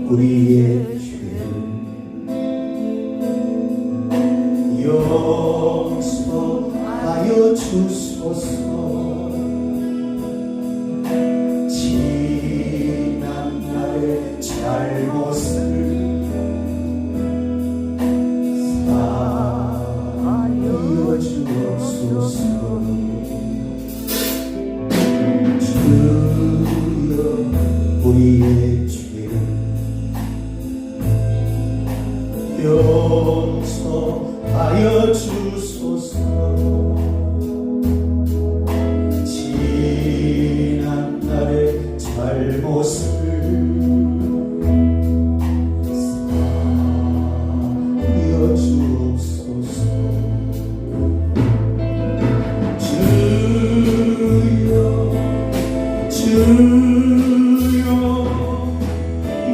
우리의 죄를 용서하여 주소서. 지난 날의 잘못을 사하여 주옵소서. 주여 우리의 죄를 용서하여 주소서. 지난 날의 잘못을 사하여 주옵소서. 주여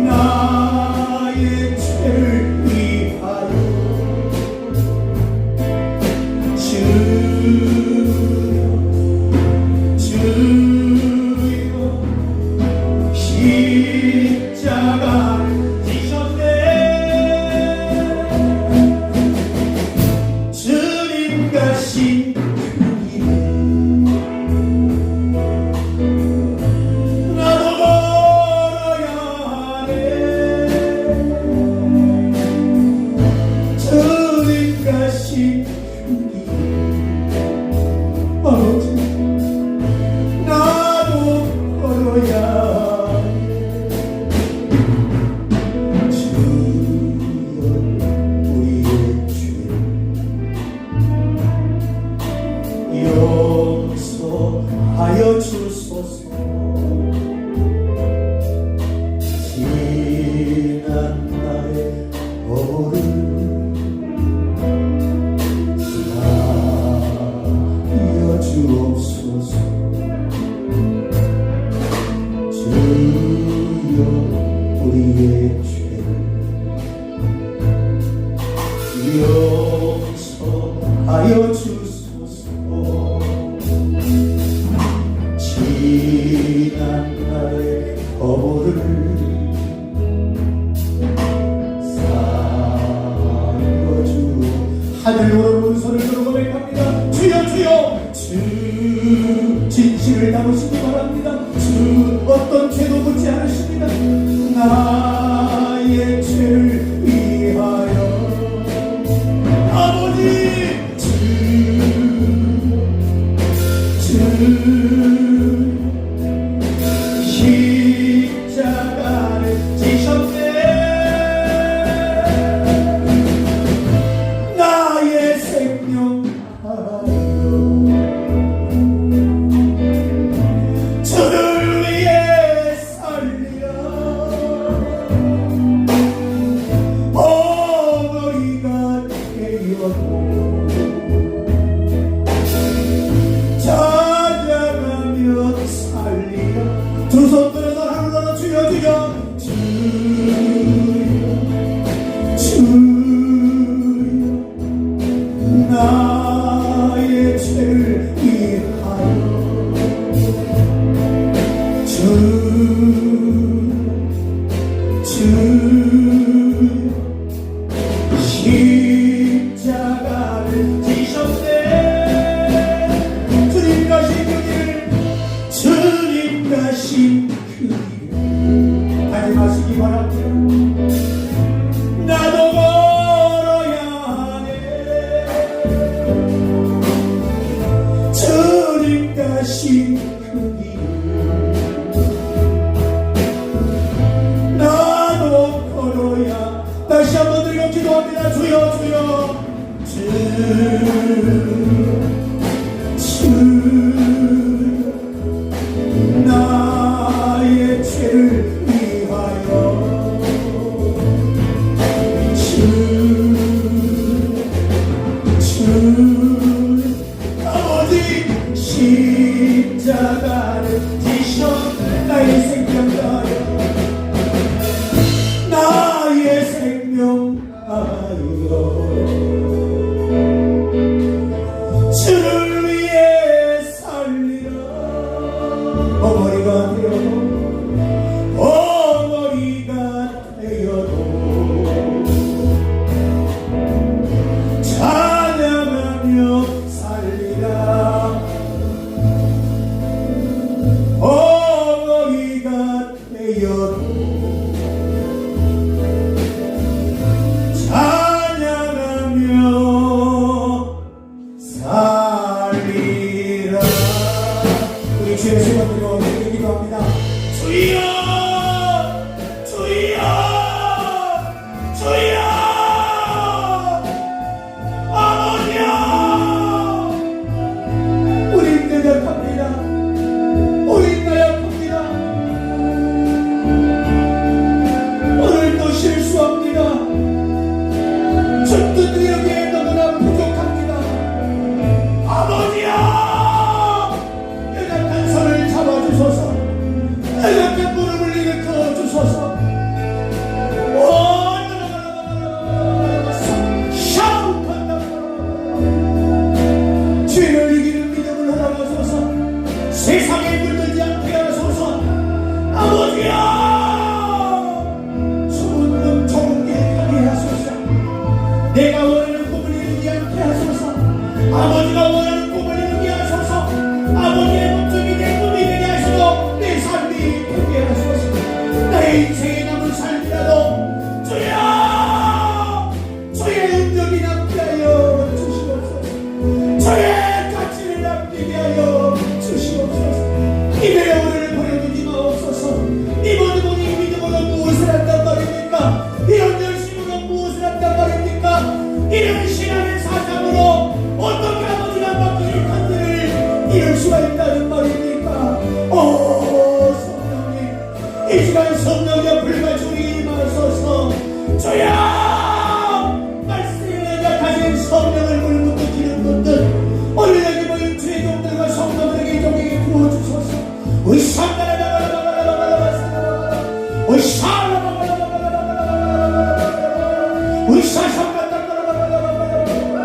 나의 죄를 위하여 주여 십자가를 지셨네. 주님 가신 그 길에 나도 걸어야 하네. 주님 가신 그 길에 아버지 나도 걸어야 하네. 주여 우리의 죄를 용서하여 주소서. 지난 날의 허물을 사하여 주옵소서. 주여 우리의 죄를 용서하여 주소서. 지난 날의 허물을 사하여 주옵소서. 하늘로 손을 들어 고백합니다. 주여 주여 주 진실을 담으시기 바랍니다. 주 어떤 죄도 묻지 않으십니다. 나의 죄를 위하여 아버지 주 십자가를 지셨네. 나의 생명 주를 위해 살리라. 어머니가 되어도 찾아가며 살리라. 두 손 들어서 하루라도 주여 주여 주여 나의 죄를 위하여 십자가를 지셨네. 주님 가신 그 길, 주님 가신 그 길 가지 마시기 바랍니다. 나도 걸어야 하네. 주님 가신 그 길 나도 걸어야. 다시 한번 드리고 기도합니다. 주여 주여 주여 나의 죄를 위하여 아버지 십자가를 지셔 나의 생명 하여 나의 생명 하여 주여 주여 주여 아버지여 우린 대적합니다. 우린 나약합니다. 오늘도 실수합니다. 전투들에게 너무나 부족합니다. 아버지여 연약한 손을 잡아주소서. 연약한 무릎을 일으켜 주소서. 죄를 이기는 믿음을 허락하소서. 세상에 물들지 않게 하소서. 아버지여 소문은 좋은 길 가게 하소서. 내가 원하는 꿈을 이루지 않게 하소서. 아버지가 원하는 꿈을 이루게 하소서. 아버지의 목적이 내 꿈이 되게 하시고 내 삶이 되게 하소서. 나의 인생에 남은 삶이라도 주여 주의 은덕이 남게 하여 주시옵소서. 주의 가치를 남기게 하여 주시옵소서. 이내 영혼을 버려두지 마옵소서. 이 모든 분이 믿음으로 무엇을 한단 말입니까? 이런 열심으로 무엇을 한단 말입니까? 이런 신앙의 사상으로 어떻게 아버지가 맡기신 간들을 이룰 수가 있다는 말입니까? 오 성령님 이 시간 성령의 불과 주님 임하소서. 주여 말씀에 약하신 성령을 물고 기름 붓듯 오늘 여기 모인 주의 종들과 성도들에게 종에게 부어주소서.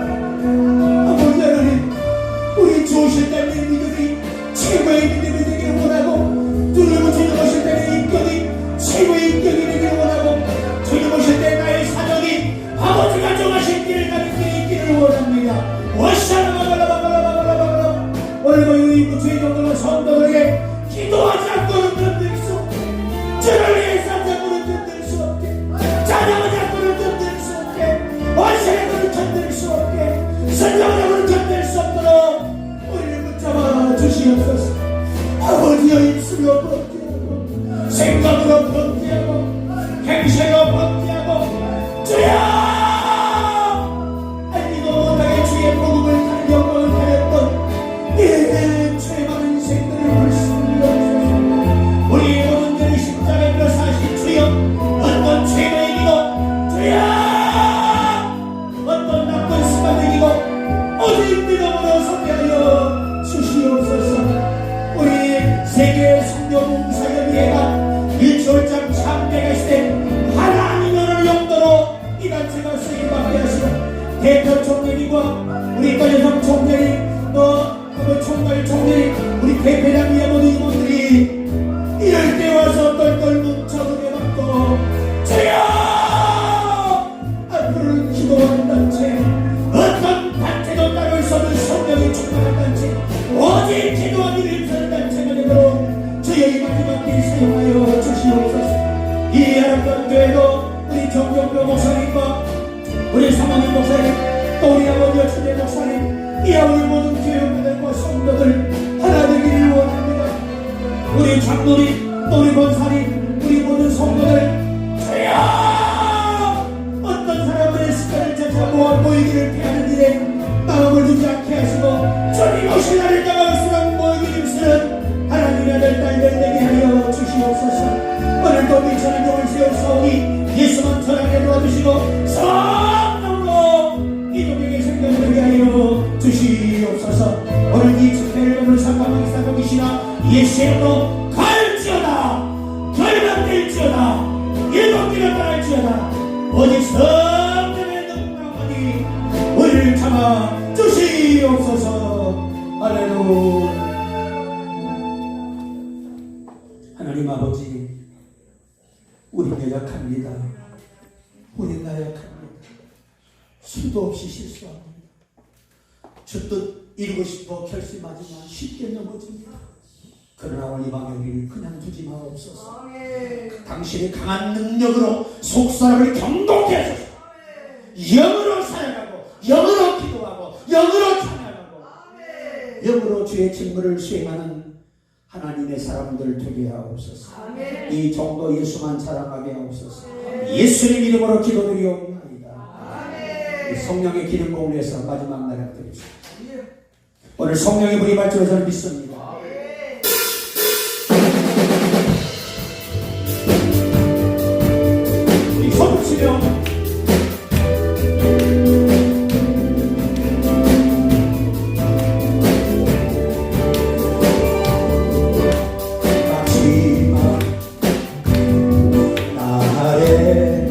아버지 하나님 우리 주오실 때는 믿음이 최고의 믿음이 되기를 원하고 주님 오실 때는 인격이 최고의 인격이 되기를 원하고 주님 오실 때 나의 사정이 아버지가 정하신 길을 가는 길이 있기를 원합니다. 오늘 모인 주의 종들과 성도들에게 기도하지 않고는 견딜 수 없게 주를 위해서 잡고는 견딜 수 없게 찬양하지 않고는 견딜 수 없게 원수에게는 견딜 수 없게 선정하고는 견딜 수 없도록 우리를 붙잡아 주시옵소서. 아버지여 입술로 번개하고 생각으로 번개하고 행실로 번개하고 주여 알지도 못하게 주의 복음을 다른 영광을 가렸던 이 죄 많은 인생들을 불쌍히 우리 모든 죄를 십자가에 들어 사신 주여 어떤 죄를 이기고 주여 어떤 나쁜 습관을 이기고 오직 믿음으로 소개하여 주시옵소서. 우리 세계 성교 봉사협의회가 1월장 참배가 있을 때 하나님을 용도로 이 단체가 쓰임받게 하시고 대표 총회님과 우리 떠여성 총회님 또 총괄 총회님 우리 대표장 위원들 이분들이 이럴 때 와서 똘똘 뭉쳐 노래받고 주여 앞으로는 기도하는 단체 어떤 단체도 따를 수 없는 성령이 충만한 단체 오직 기도하기를 힘쓰는 단체가 되도록 주여 이 마지막 길 사용하여 주시옵소서. 이 아름다운 교회도 우리 정경표 목사님과 우리 사모님 목사님 또 우리 아버지 주대 목사님 이와 우리 모든 교회원들과 성도들 하나 되기를 원합니다. 우리 장로님 또 우리 권사님 우리 모든 성도들 주여 어떤 사람들의 습관을 찾아 모이기를 피하는 일에 마음을 두지 않게 하시고 주님 오신 날을 다가올수록 모이기 힘쓰는 하나님의 아들 딸들 되게 하여 주시옵소서. 오늘도 미천한 영을 세우사오니 예수만 전하게 도와주시고 성령으로 이동에게 생명을 되게 하여 주시옵소서. 오늘 이 집회를 오늘 상감하기 사명이시나 예수의 이름으로 갈지어다 결박될지어다 일곱길을 떠날지어다 오직 성령의 능력만이 우리를 참아 주시옵소서. 할렐루야. 하나님 아버지 우리 연약합니다. 우리 나약합니다. 수도 없이 실수합니다. 주뜻 이루고 싶어 결심하지만 쉽게 넘어집니다. 그러나 오늘 이 방역을 그냥 두지 마옵소서. 당신의 강한 능력으로 속사람을 경동케 하소서. 영으로 사랑하고 영으로 기도하고 영으로 찬양하고 영으로 주의 직무를 수행하는 하나님의 사람들 되게 하옵소서. 아멘. 이 정도 예수만 자랑하게 하옵소서. 예수님 이름으로 기도드리옵나이다. 아멘. 성령의 기름 부음을 위해서 마지막 날에 드립시다. 오늘 성령의 불이 발주어 저를 믿습니다. 우리 손을 치며 마지막 날에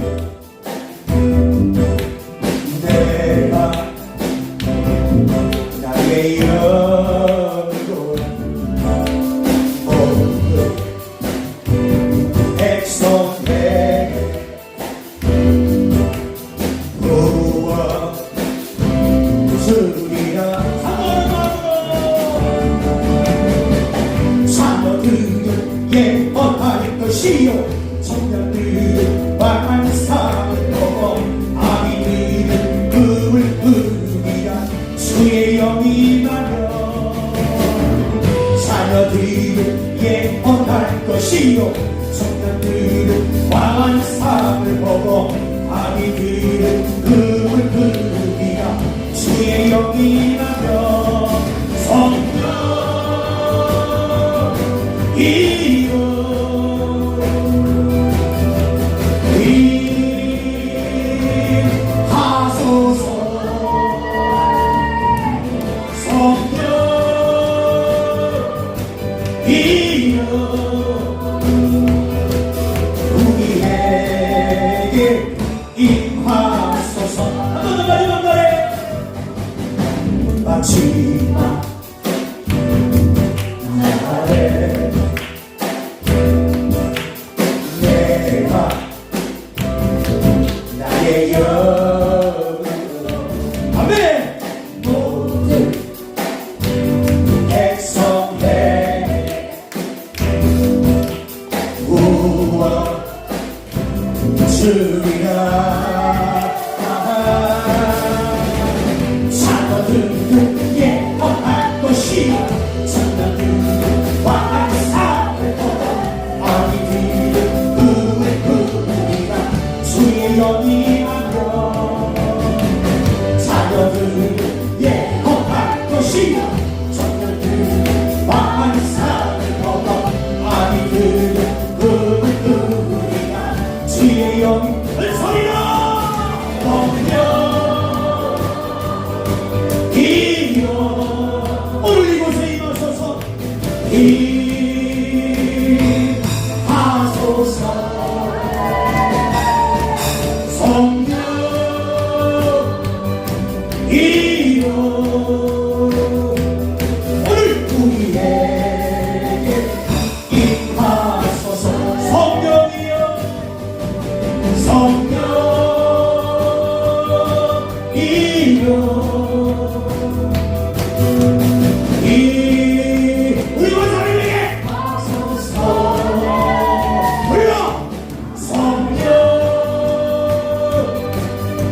내가 나의 영혼 모든 백성에게 구원 주리라. 자녀들은 예언할 것이요 청년들은 완상을 보고 아이들은 꿈을 꾸리라. 주의 영이 나며 자녀들은 예언할 것이요 청년들은 완상을 보고 아이들은 꿈을 꾸리라. 주의 영이 나며 성령 이루 하소서. 성령 이루 우리에게 임하소서. 한번 더 마지막 날에 마지막 날에 내가 나의 영혼 아멘 모든 백성에게 구원 주리라. 자녀들은 예언할 것이요 청년들은 완상을 보고 아이들은 꿈을 꾸리라. 주의 영이 나며 자녀들은 예언할 것이요 청년들은 완상을 보고 아이들은 꿈을 꾸리라. 주의 영이 소리라. 성령 오늘 이곳에 임하소서. 임하소서. 성령 이루 오늘 우리에게 임하소서. 성령이여 성령 이루 우리 원사님에게 불러 성령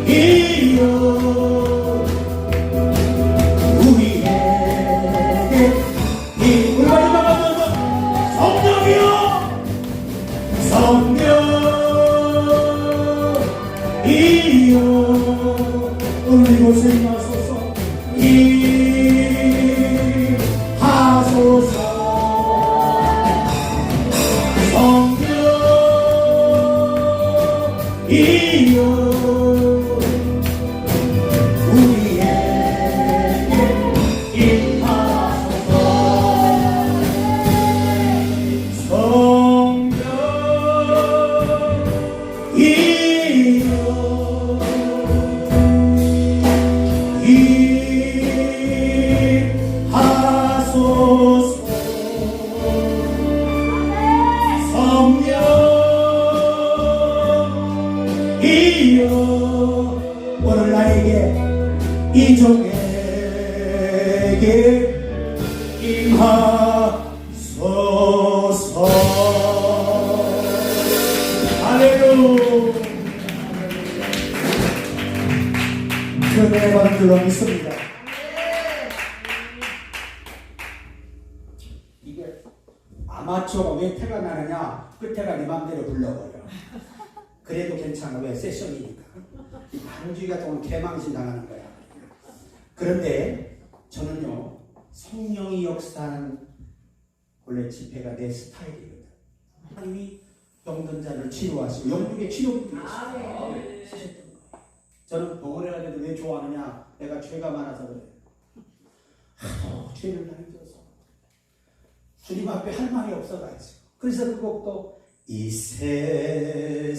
이루 우리에게 우리 마지막 성령이여 성령 이루 오늘 이곳에 임하소서. 하소서. 성령 이루 우리에게 임하소서. 성령 이루 하소서. 성령 이여 오늘 나에게 이종에게 임하소서. 할렐루야. 은혜 받은 줄로 믿습니다. 이게 집회가 네 맘대로 불러버려. 그래도 괜찮아. 왜? 세션이니까. 반주의가 조금 개망신 당하는 거야. 그런데 저는요, 성령이 역사하는 원래 집회가 내 스타일이거든. 하나님이 병든 자를 치료하시고 영국의 치료분이 쓰셨던 거예요. 저는 보건해가지고 왜 좋아하느냐? 내가 죄가 많아서 그래. 하도 죄를 많이 져서 주님 앞에 할 말이 없어가지고. 그래서 그 곡도 이 세상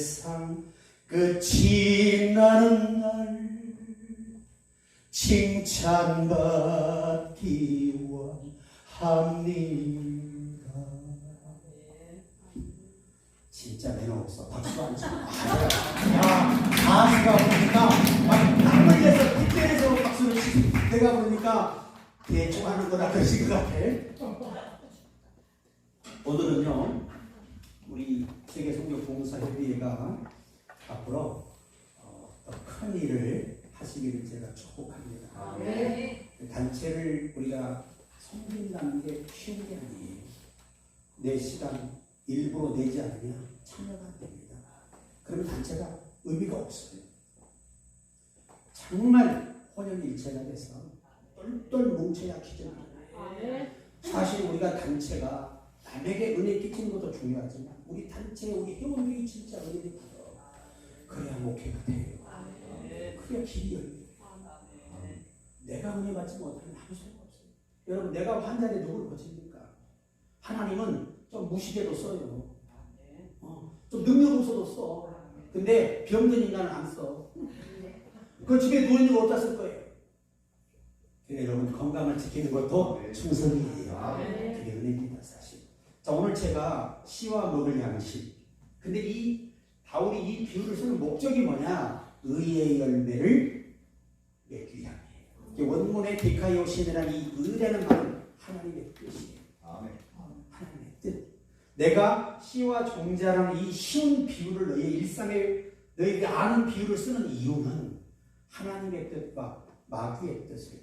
끝이 나는 날 칭찬받기 원합니다. 진짜 매너 없어. 박수 안 쳐. 가수가 보니까 막 흘려서 뒷전에서 박수를 치고 내가 보니까 대충 하는 거다 그러신 것 같아. 오늘은요, 우리 세계성교봉사협의회가 앞으로 더 큰 일을 하시기를 제가 축복합니다. 단체를 우리가 섬긴다는 게 쉬운 게 아니에요. 내 시간 일부러 내지 않으면 참여가 안 됩니다. 그러면 단체가 의미가 없어요. 정말 혼연일체가 돼서 똘똘 뭉쳐야 기적이에요. 사실 우리가 단체가 남에게 은혜 끼치는 것도 중요하지만 우리 단체, 우리 회원들이 진짜 은혜를 받아. 그래야 목회가 돼요. 그래야 길이 열려요. 내가 은혜 받지 못하면 아무 소용 없어요. 여러분, 내가 환자인데 누구를 고칩니까? 하나님은 좀 무시개도 써요. 좀 능력 없어도 써. 근데 병든 인간은 안 써. 그 집에 누워있는 거 어디다 쓸 거예요? 그래, 여러분, 건강을 지키는 것도 충성이에요. 그게 은혜입니다, 사실. 자, 오늘 제가 씨와 먹을 양식. 근데 이 바울이 이 비유를 쓰는 목적이 뭐냐? 의의 열매를 맺기 위함이에요. 원문의 디카이오신이라는 이 의라는 말은 하나님의 뜻이에요. 하나님의 뜻. 내가 씨와 종자라는 이 쉬운 비유를 너희의 일상에 너희들이 아는 비유를 쓰는 이유는 하나님의 뜻과 마귀의 뜻을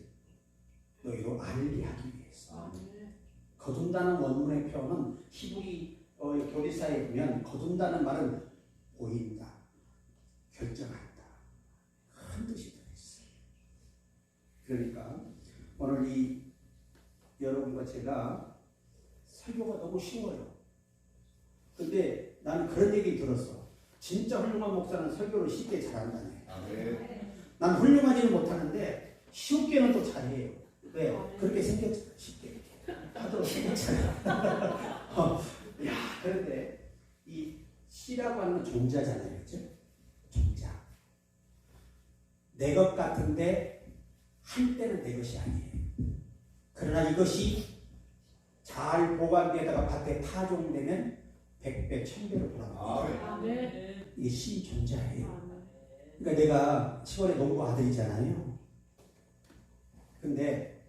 너희로 알게 하기 위해서. 거둔다는 원문의 표현은 히브리 교리사에 보면 거둔다는 말은 보인다, 결정한다, 큰 뜻이 들어있어요. 그러니까 오늘 이 여러분과 제가 설교가 너무 쉬워요. 근데 나는 그런 얘기 들었어. 진짜 훌륭한 목사는 설교를 쉽게 잘한다네. 난 훌륭하지는 못하는데 쉽게는 또 잘해요. 왜? 그렇게 생겼잖아. 쉽게 하도록 생겼잖아. 야, 그런데 이 씨라고 하는 건 종자잖아요. 그렇죠? 종자. 내 것 같은데 한때는 내 것이 아니에요. 그러나 이것이 잘 보관되다가 밭에 타종되면 100배, 1000배로 돌아갑니다. 이게 씨 종자예요. 그러니까 내가 시골에 농부 아들이잖아요. 근데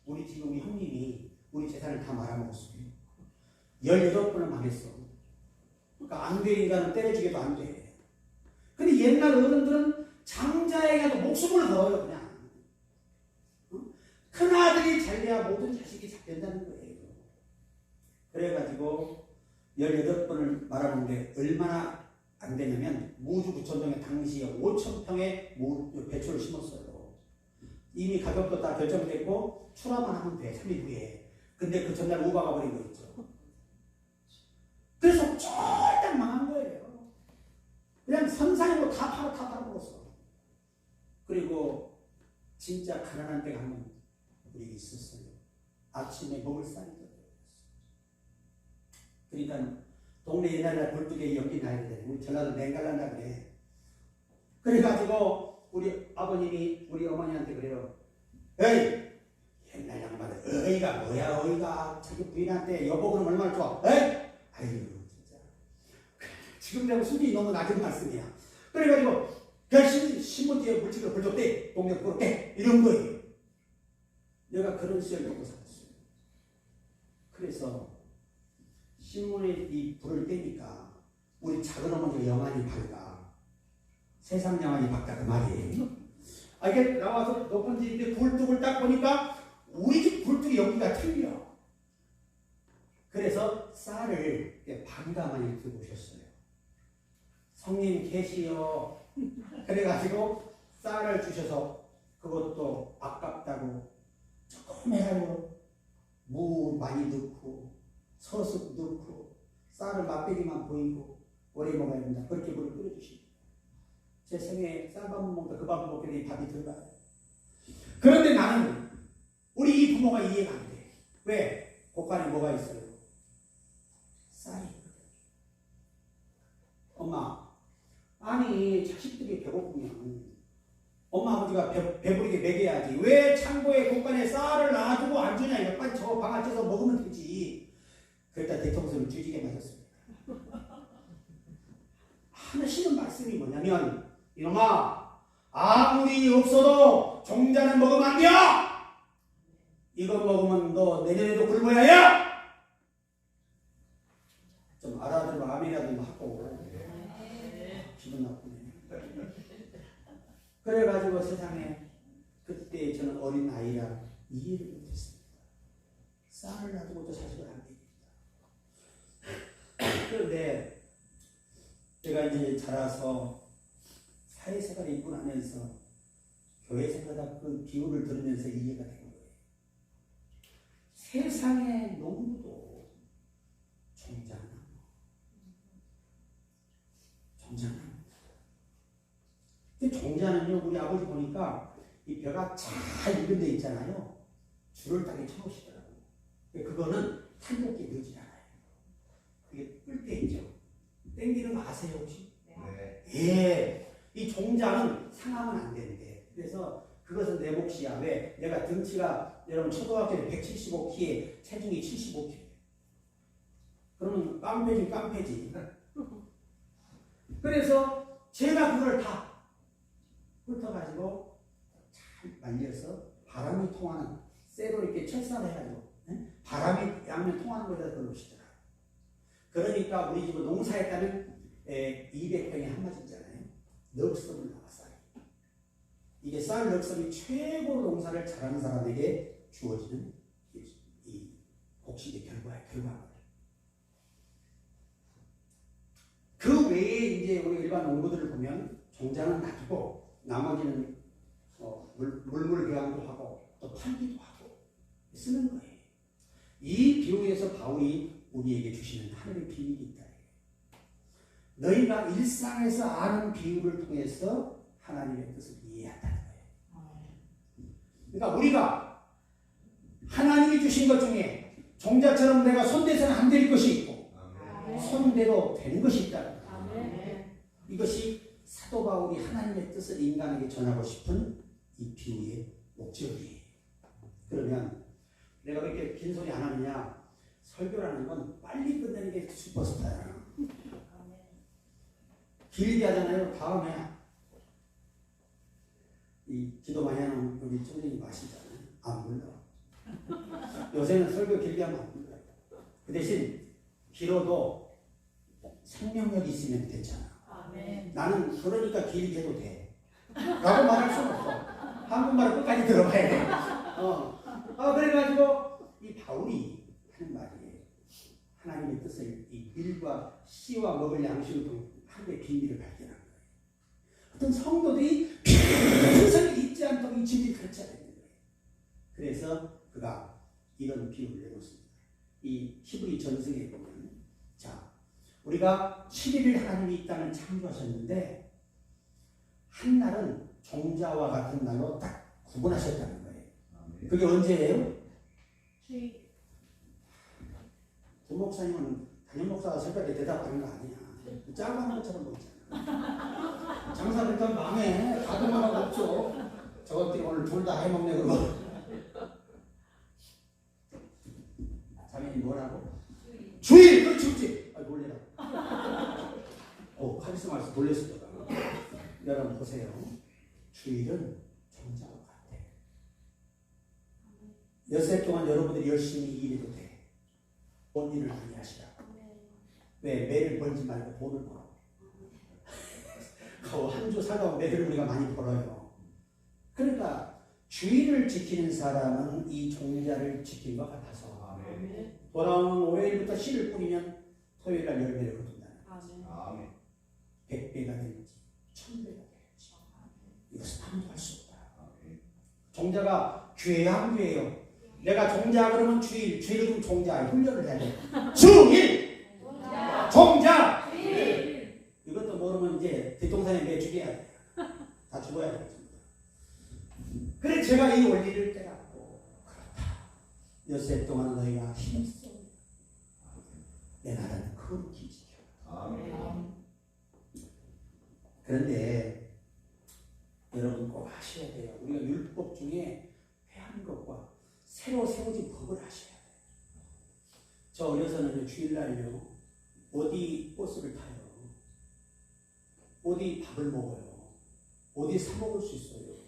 우리 지금 우리 형님이 우리 재산을 다 말아먹었어요. 18번을 망했어. 그러니까 안 돼, 인간은 때려주기도 안 돼. 근데 옛날 어른들은 장자에 가서 목숨을 걸어요, 그냥. 큰 아들이 잘 돼야 모든 자식이 잘 된다는 거예요. 그래가지고 18번을 말아먹는데 얼마나 안 되냐면 무주구천동에 당시에 5,000평의 배추를 심었어요. 이미 가격도 다 결정됐고 출하만 하면 돼, 3일 후에. 근데 그 전날 우박아 버린 거 있죠. 그래서 쫄딱 망한 거예요. 그냥 선상으로 다 팔아먹었어. 그리고 진짜 가난한 때가 한 번 우리 있었어요. 아침에 먹을 쌀이 떨어졌어. 그러니까 동네 옛날에 굴뚝에 연기 나야 돼. 우리 전라도 냉갈란다 그래. 그래가지고 우리 아버님이 우리 어머니한테 그래요. 에이! 옛날 양반들 어이가 뭐야 어이가 자기 부인한테 여보 그럼 얼마나 좋아. 에이! 아유 진짜 지금 내가 수준이 너무 낮은 말씀이야. 그래가지고 신문지에 물질을 불줬대. 동네 부럽게 이런 거예요. 내가 그런 시절 겪고 살았어요. 그래서 신문에 이 불을 떼니까 우리 작은 어머니가 영안이 밝아. 세상 영안이 밝다 그 말이에요. 이게 나와서 높은 집인데 굴뚝을 딱 보니까 우리 집 굴뚝이 여기가 틀려. 그래서 쌀을 반가마니 들고 오셨어요. 성님 계시요. 그래가지고 쌀을 주셔서 그것도 아깝다고 조금 해가지고 무 많이 넣고 서숙 넣고 쌀을 맛배기만 보이고 오래 먹어야 된다. 그렇게 물을 끓여주십니다. 제 생에 쌀밥 먹다 그 밥 먹게 밥이 들어가요. 그런데 나는 우리 이 부모가 이해가 안 돼. 왜? 곳간에 뭐가 있어요? 쌀이 있거든. 엄마, 아니 자식들이 배고프면 엄마 아버지가 배부르게 먹여야지. 왜 창고에 곳간에 쌀을 놔두고 안 주냐. 이거 빨리 저거 방아 쪄서 먹으면 되지. 그랬다 대통령을 뒤지게 맞았습니다. 하시는 말씀이 뭐냐면 이놈아, 아무리 없어도 종자는 먹으면 안 돼. 이거 먹으면 너 내년에도 굶어야 해. 좀 알아들고 아멘이라도 하고. 기분 나쁘네. 그래가지고 세상에 그때 저는 어린 아이라 이해를 못했습니다. 쌀을 놔두고도 자식을 안 됩니다. 그런데 제가 이제 자라서 사회생활을 입고 나면서 교회생활 그 비유를 들으면서 이해가 된 거예요. 세상의 농부도 종자나무. 근데 종자는요, 우리 아버지 보니까 이 벼가 잘 익은 데 있잖아요. 줄을 딱에 쳐놓으시더라고요. 그거는 탄력기 넣지 않아요. 그게 뿔 때 있죠. 땡기는 거 아세요, 혹시? 네. 예. 이 종자는 상하면 안 되는데. 그래서 그것은 내 몫이야. 왜? 내가 등치가 여러분 초등학교 때 175kg에 체중이 75kg. 그러면 깡패지 깡패지. 그래서 제가 그걸 다 훑어가지고 잘 말려서 바람이 통하는 쇠로 이렇게 철사해가지고 바람이 양면 통하는 거에다 그걸 놓으시더라고요. 그러니까 우리 집은 농사했다면 200평에 한 맞았잖아요. 넉섭을 나왔어요. 이게 쌀 넉섭이 최고로 농사를 잘하는 사람에게 주어지는 이 복식의 결과예요. 그 외에 이제 우리 일반 농부들을 보면 종자는 놔두고 나머지는 물물 교환도 하고 또 팔기도 하고 쓰는 거예요. 이 비유에서 바울이 우리에게 주시는 하늘의 비밀이 있다. 너희가 일상에서 아는 비유를 통해서 하나님의 뜻을 이해한다는 거예요. 그러니까 우리가 하나님이 주신 것 중에 종자처럼 내가 손대서는 안 될 것이 있고 손대도 되는 것이 있다. 이것이 사도 바울이 하나님의 뜻을 인간에게 전하고 싶은 이 비유의 목적이에요. 그러면 내가 왜 이렇게 긴 소리 안 하느냐? 설교라는 건 빨리 끝내는 게 슈퍼스타야. 길게 하잖아요. 다음에 이 기도 많이 하는 우리 총장님 아시잖아요. 안 불러. 요새는 설교 길게 하면 안 불러요. 그 대신 길어도 생명력이 있으면 됐잖아. 나는 그러니까 길게 해도 돼. 라고 말할 수는 없어. 한국말을 끝까지 들어봐야 돼. 그래가지고 이 바울이 하는 말이에요. 하나님의 뜻을 이 밀과 씨와 먹을 양식을 통해 하나님의 비밀을 발견한 거예요. 어떤 성도들이 평생 잊지 않도록 이 진리를 가르쳐야 되는 거예요. 그래서 그가 이런 비유를 내놓습니다. 이 히브리 전승에 보면, 자, 우리가 11일 하나님이 이 땅을 창조하셨는데 한 날은 종자와 같은 날로 딱 구분하셨다는 거예요. 그게 언제예요? 조 목사님은 담임 목사가 설교할 때 대답하는 거 아니야. 짜고 하는 것처럼 보이잖아. 장사 그러니까 망해. 가동하고 없죠. 저것들이 오늘 둘 다 해먹네 그러고. 자매님 뭐라고? 주일! 그렇지. 놀래라. 카리스마에서 놀랬을 거다. 여러분 보세요. 주일은 종자와 같아. 엿새 동안 여러분들이 열심히 일해도 돼. 본 일을 많이 하시라. 왜? 매를 벌지 말고 돈을 벌어. 한 주 살다 매를 우리가 많이 벌어요. 그러니까 주일을 지키는 사람은 이 종자를 지킨 것 같아서 돌아오는 5일부터 씨를 뿌리면 토요일날 열매를 거둔다는 거지. 아멘. 100배가 될지 1000배가 될지 이것은 아무도 알 수 없다. 아멘. 종자가 죄야 죄예요. 내가 종자 그러면 주일, 주일 그러면 종자 훈련을 해야 돼. 주일, 종자. 이것도 모르면 이제 뒷동산에 내 죽여야 돼. 다 죽어야 되겠습니다. 그래 제가 이 원리를 깨닫고 그렇다. 엿새 동안 너희가 힘써 내 나라는 거룩히 지켜. 아멘. 그런데 여러분 꼭 아셔야 돼요. 우리가 율법 중에 회한 것과 새로 세워진 법을 아셔야 돼요. 저 어려서는 주일날요 어디 버스를 타요. 어디 밥을 먹어요. 어디 사 먹을 수 있어요.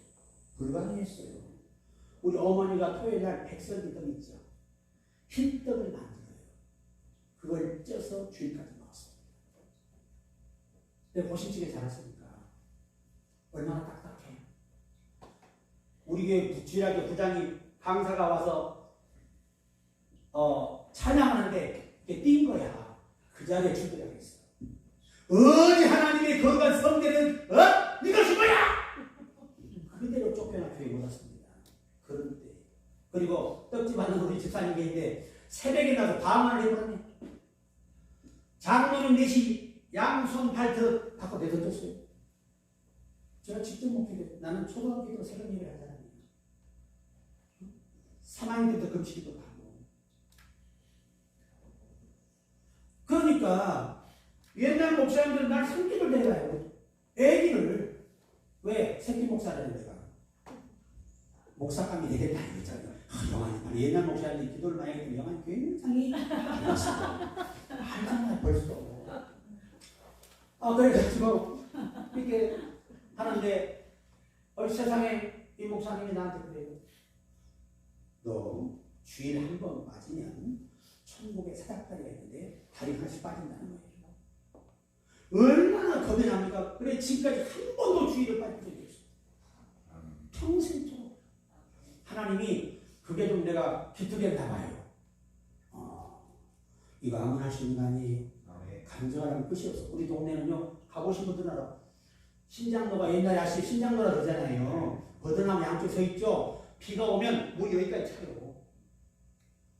불가능했어요. 우리 어머니가 토요일날 백설기떡 있죠. 흰떡을 만들어요. 그걸 쪄서 주일까지 먹었습니다. 근데 보신찌개 잘하십니까? 얼마나 딱딱해. 우리 교회 주일학교 부장이 강사가 와서 찬양하는데 이게 뛴 거야. 그 자리에 출두하겠어. 어디 하나님의 거룩한 성대는 이것이 뭐야? 그대로 쫓겨나 교회 못 왔습니다. 그런 때. 그리고 떡집 하는 우리 집사님이 있는데 새벽에 나서 방언을 해버렸네. 장로님 넷이 양손 발톱 갖고 내던졌어요. 제가 직접 목회를 나는 초등학교 때도 새벽 예배를 한 사람이에요. 3학년 때부터 금식도 가고. 그러니까 옛날 목사님들은 날 성격을 내가요. 애기를 왜 새끼 목사라는 내가 목사감이 되겠다 이랬잖아요. 영환이 옛날 목사님들이 기도를 많이 했더니 영환이 굉장히 알잖아요 벌써. 그래가지고 이렇게 하는데 세상에 이 목사님이 나한테 그래요. 너 주일 한 번 빠지면 천국에 사닥다리가 있는데 다리 하나씩 빠진다는 거예요. 얼마나 겁이 납니까? 그래 지금까지 한 번도 주일을 빠진 적이 없어요. 평생토록. 하나님이 그게 좀 내가 기특했나 봐요. 이거 아무나 할 수 있는 거 아니에요. 간증하라는 끝이 없어. 우리 동네는요 가보신 분들은 알아. 신장로가 옛날에 아시죠? 신장로라 그러잖아요. 버드나무 양쪽 서 있죠. 비가 오면 물이 여기까지 차요.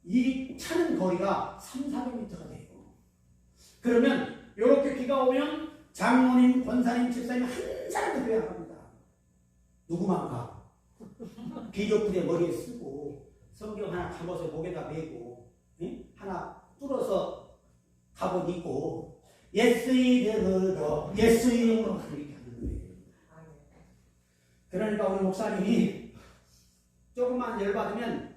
이 차는 거리가 300~400m가 돼요. 그러면 이렇게 비가 오면 장로님, 권사님, 집사님 한 사람도 교회 안 갑니다. 누구만 가? 비료풀에 머리에 쓰고 성경 하나 감아서 목에다 메고 하나 뚫어서 갑옷 입고 예수이름으로 예수이름으로 그렇게 하는 거예요. 그러니까 우리 목사님이 조금만 열받으면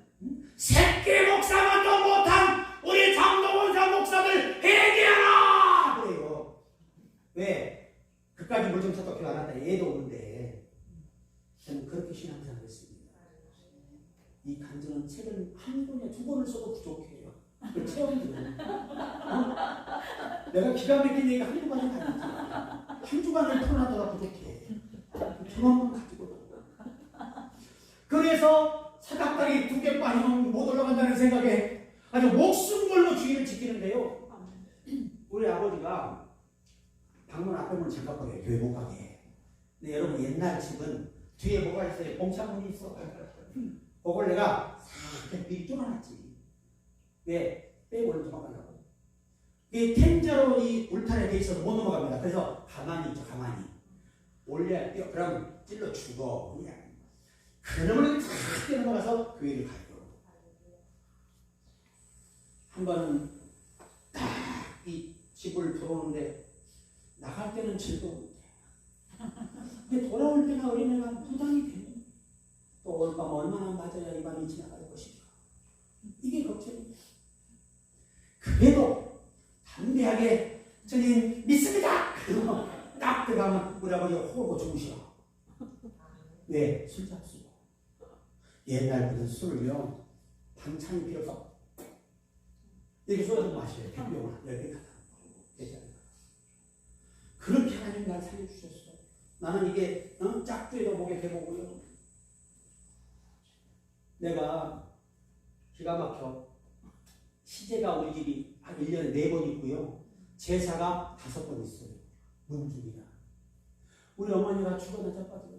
새끼 목사만도 못한 우리 장로원사 목사들 회개하라 그래요. 왜? 그까지 물 좀 쳐도 교회 안 한다. 얘도 오는데 저는 그렇게 신앙생활을 했습니다. 이 간증은 책을 한 권에 2권을 써도 부족해요. 그 체험들은 내가 기가 막힌 얘기가 한두 가지 아니지. 한 주간을 풀어놔도 부족해. 저만만 가지고. 그래서 사닥다리 2개 빠지면 못 올라간다는 생각에 아주 목숨 걸고 주의를 지키는데요. 우리 아버지가 방문 앞에문 잠가버려요. 교회 못 가게. 근데 여러분 옛날 집은 뒤에 뭐가 있어요? 봉창문이 있어. 그걸 내가 싹 미리 뚫어놨지. 왜? 빼고 넘어가려고. 이 텐저로 이 울타리에 돼 있어서 못 넘어갑니다. 그래서 가만히 있죠. 가만히. 올려야 뛰어. 그럼 찔러 죽어. 그냥. 그러면 싹 뛰어넘어가서 교회를 가요. 한 번은 딱 이 집을 들어오는데 나갈 때는 즐거운데 근데 돌아올 때나 어린애가 부담이 되네. 또 올 밤 얼마나 맞아야 이 밤이 지나갈 것인가. 이게 걱정입니다. 그래도 담대하게 저는 믿습니다. 그러면 딱 들어가면 우리 아버지가 호르고 주무셔. 왜? 술 잡수고. 옛날부터 술을요 반찬이 필요 없어. 이렇게 쏟아서 마셔요. 백병을 10개 갖다 놓고. 그렇게 하나님 날 살려주셨어요. 나는 이게 짝주에도 목에 대보고요. 내가 기가 막혀 시제가 우리 집이 한 1년에 4번 있고요. 제사가 5번 있어요. 문중이가. 우리 어머니가 죽어나 자빠져요.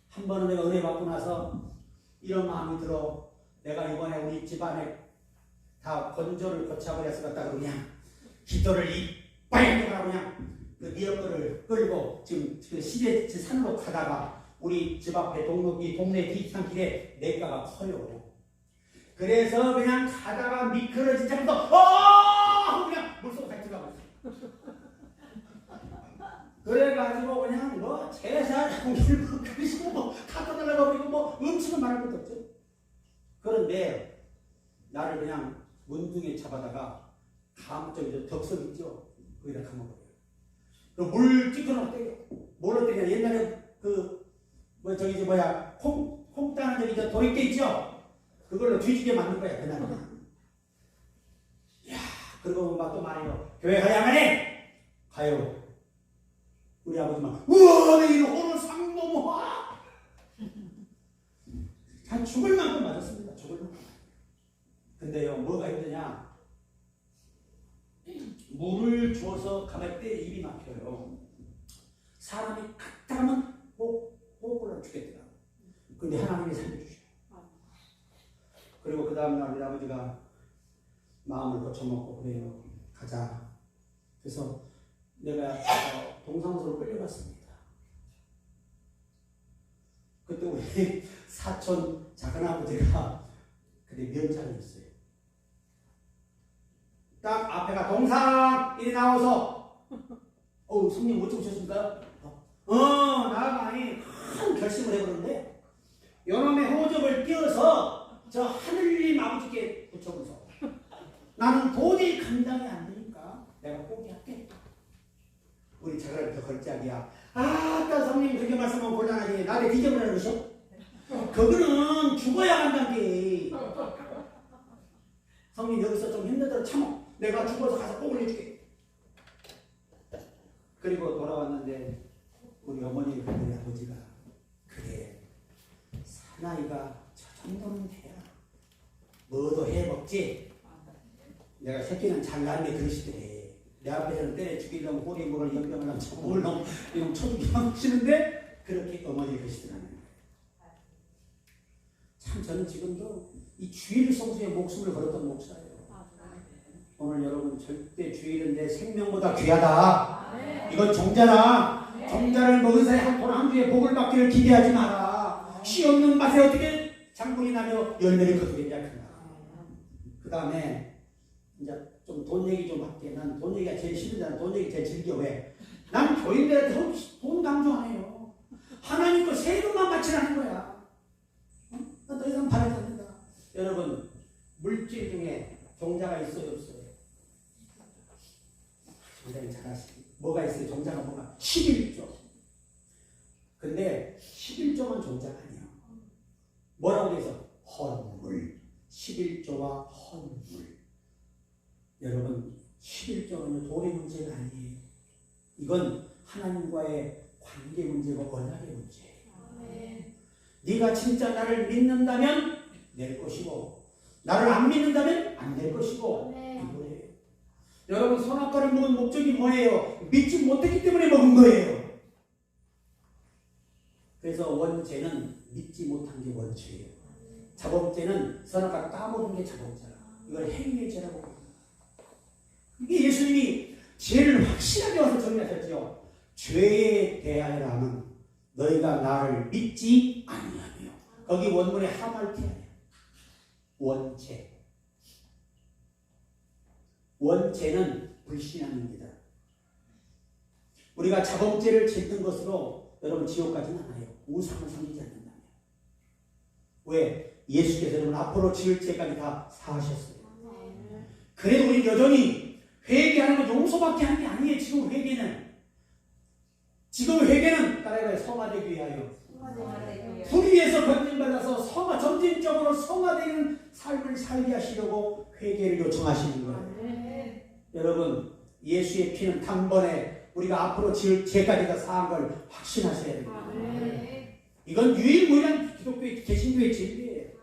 한 번은 내가 은혜 받고 나서 이런 마음이 들어. 내가 이번에 우리 집안에 다 건조를 고쳐버려서 갖다가 그냥 기도를 이빨리 하고 그냥 그 미역거를 끌고 지금 그 시제 산으로 가다가 우리 집 앞에 동네 뒷산길에 냇가가 커요. 그래서 그냥 가다가 미끄러진 자면서 하고 그냥 물속에 들어가고 있어요. 그래가지고 그냥 뭐 제사 장기를 그리시고 뭐 갖다 달라고 그리고 뭐 음식은 말할 것도 없죠. 그런데 나를 그냥 문둥이에 잡아다가 감쪽에 덕석 있죠. 거기다 감아버려요. 그리고 물 찌꺼놓고 때려. 뭘로 때려? 옛날에 콩 따는 저기 저 도리깨 있죠? 그걸로 뒤지게 만든 거야, 그날은. 야, 그러고 막 또 말해요. 교회 가야만 해! 가요. 우리 아버지만, 우와, 내 이런 오늘 상 너무 와! 다 죽을 만큼 맞았습니다, 죽을 만큼. 근데요, 뭐가 힘드냐? 물을 줘서 가만히 때 입이 막혀요. 사람이 갔다 가면 꼭 올라 죽겠더라고. 근데 하나님이 살려주셔. 그리고 그 다음날 우리 아버지가 마음을 고쳐먹고 그래요. 가자. 그래서 내가 동상소로 끌려갔습니다. 그때 우리 사촌 작은아버지가 그때 면장이었어요. 딱 앞에가 동상 이리 나와서 성님 못 오셨습니까? 나가니 큰 결심을 해보는데 요놈의 호접을 띄워서 저 하늘님 아버지께 붙여보소. 나는 도저히 감당이 안 되니까 내가 포기할게. 우리 작은아버지 걸작이야. 아따 성님 그렇게 말씀하면 곤란하지. 나를 뒤져보라는 것이요? 그거는 죽어야 한다는 게. 성님 여기서 좀 힘들더라도 참어. 내가 죽어서 가서 꼭 올려줄게. 그리고 돌아왔는데 우리 어머니 우리 아버지가 그래 사나이가 저 정도는 돼야 뭐도 해먹지. 내가 새끼는 잘나는데 그러시더래. 내 앞에서는 때려 죽이려면 호리물을 연병을 하면 저물놈 이놈 쳐죽이려고 하시는데 그렇게 어머니 그러시더라고요. 참 저는 지금도 이 주일 성수에 목숨을 걸었던 목사예요. 오늘 여러분 절대 주일은 내 생명보다 귀하다. 이건 종자다. 종자를 먹은 사이 한 주에 복을 받기를 기대하지 마라. 씨 없는 맛에 어떻게 장군이 나며 열매를 거두겠냐. 그 다음에 이제 좀 돈 얘기 좀 할게. 난 돈 얘기가 제일 싫은데 돈 얘기 제일 즐겨. 왜? 난 교인들한테 돈 강조 안 해요. 하나님 거 세금만 바치라는 거야. 난 더 이상 바라지 않는다. 여러분 물질 중에 종자가 있어요 없어요? 굉장히 잘하시고 뭐가 있어요? 종자가 뭐가? 11조. 근데 11조만 종자가 아니야. 뭐라고 해서? 헌물. 11조와 헌물. 여러분 11조는 돈의 문제가 아니에요. 이건 하나님과의 관계 문제고 언약의 문제예요. 네가 진짜 나를 믿는다면 낼 것이고 나를 안 믿는다면 안 낼 것이고 이거예요. 여러분 선악과를 먹은 목적이 뭐예요? 믿지 못했기 때문에 먹은 거예요. 그래서 원죄는 믿지 못한 게 원죄예요. 자범죄는 선악과 까먹은 게 자범죄라. 이걸 행위의 죄라고 합니다. 이게 예수님이 죄를 확실하게 와서 정리하셨죠. 죄에 대하여라면 너희가 나를 믿지 아니하며. 거기 원문에 하말티아예요. 원죄. 원죄는 불신앙입니다. 우리가 자범죄를 짓는 것으로 여러분 지옥 가지는 않아요. 우상을 섬기지 않는다면. 왜? 예수께서 여러분 앞으로 지을 죄까지 다 사하셨어요. 그래도 우리 여전히 회개하는 건 용서밖에 하는 게 아니에요. 지금 회개는 따라해봐요. 성화되기 위하여. 불의에서 건진받아서 점진적으로 성화되는 삶을 살게 하시려고 회개를 요청하시는 거예요. 여러분 예수의 피는 단번에 우리가 앞으로 지을 죄까지 다 사한 걸 확신하셔야 됩니다. 이건 유일무이한 기독교의 개신교의 진리예요.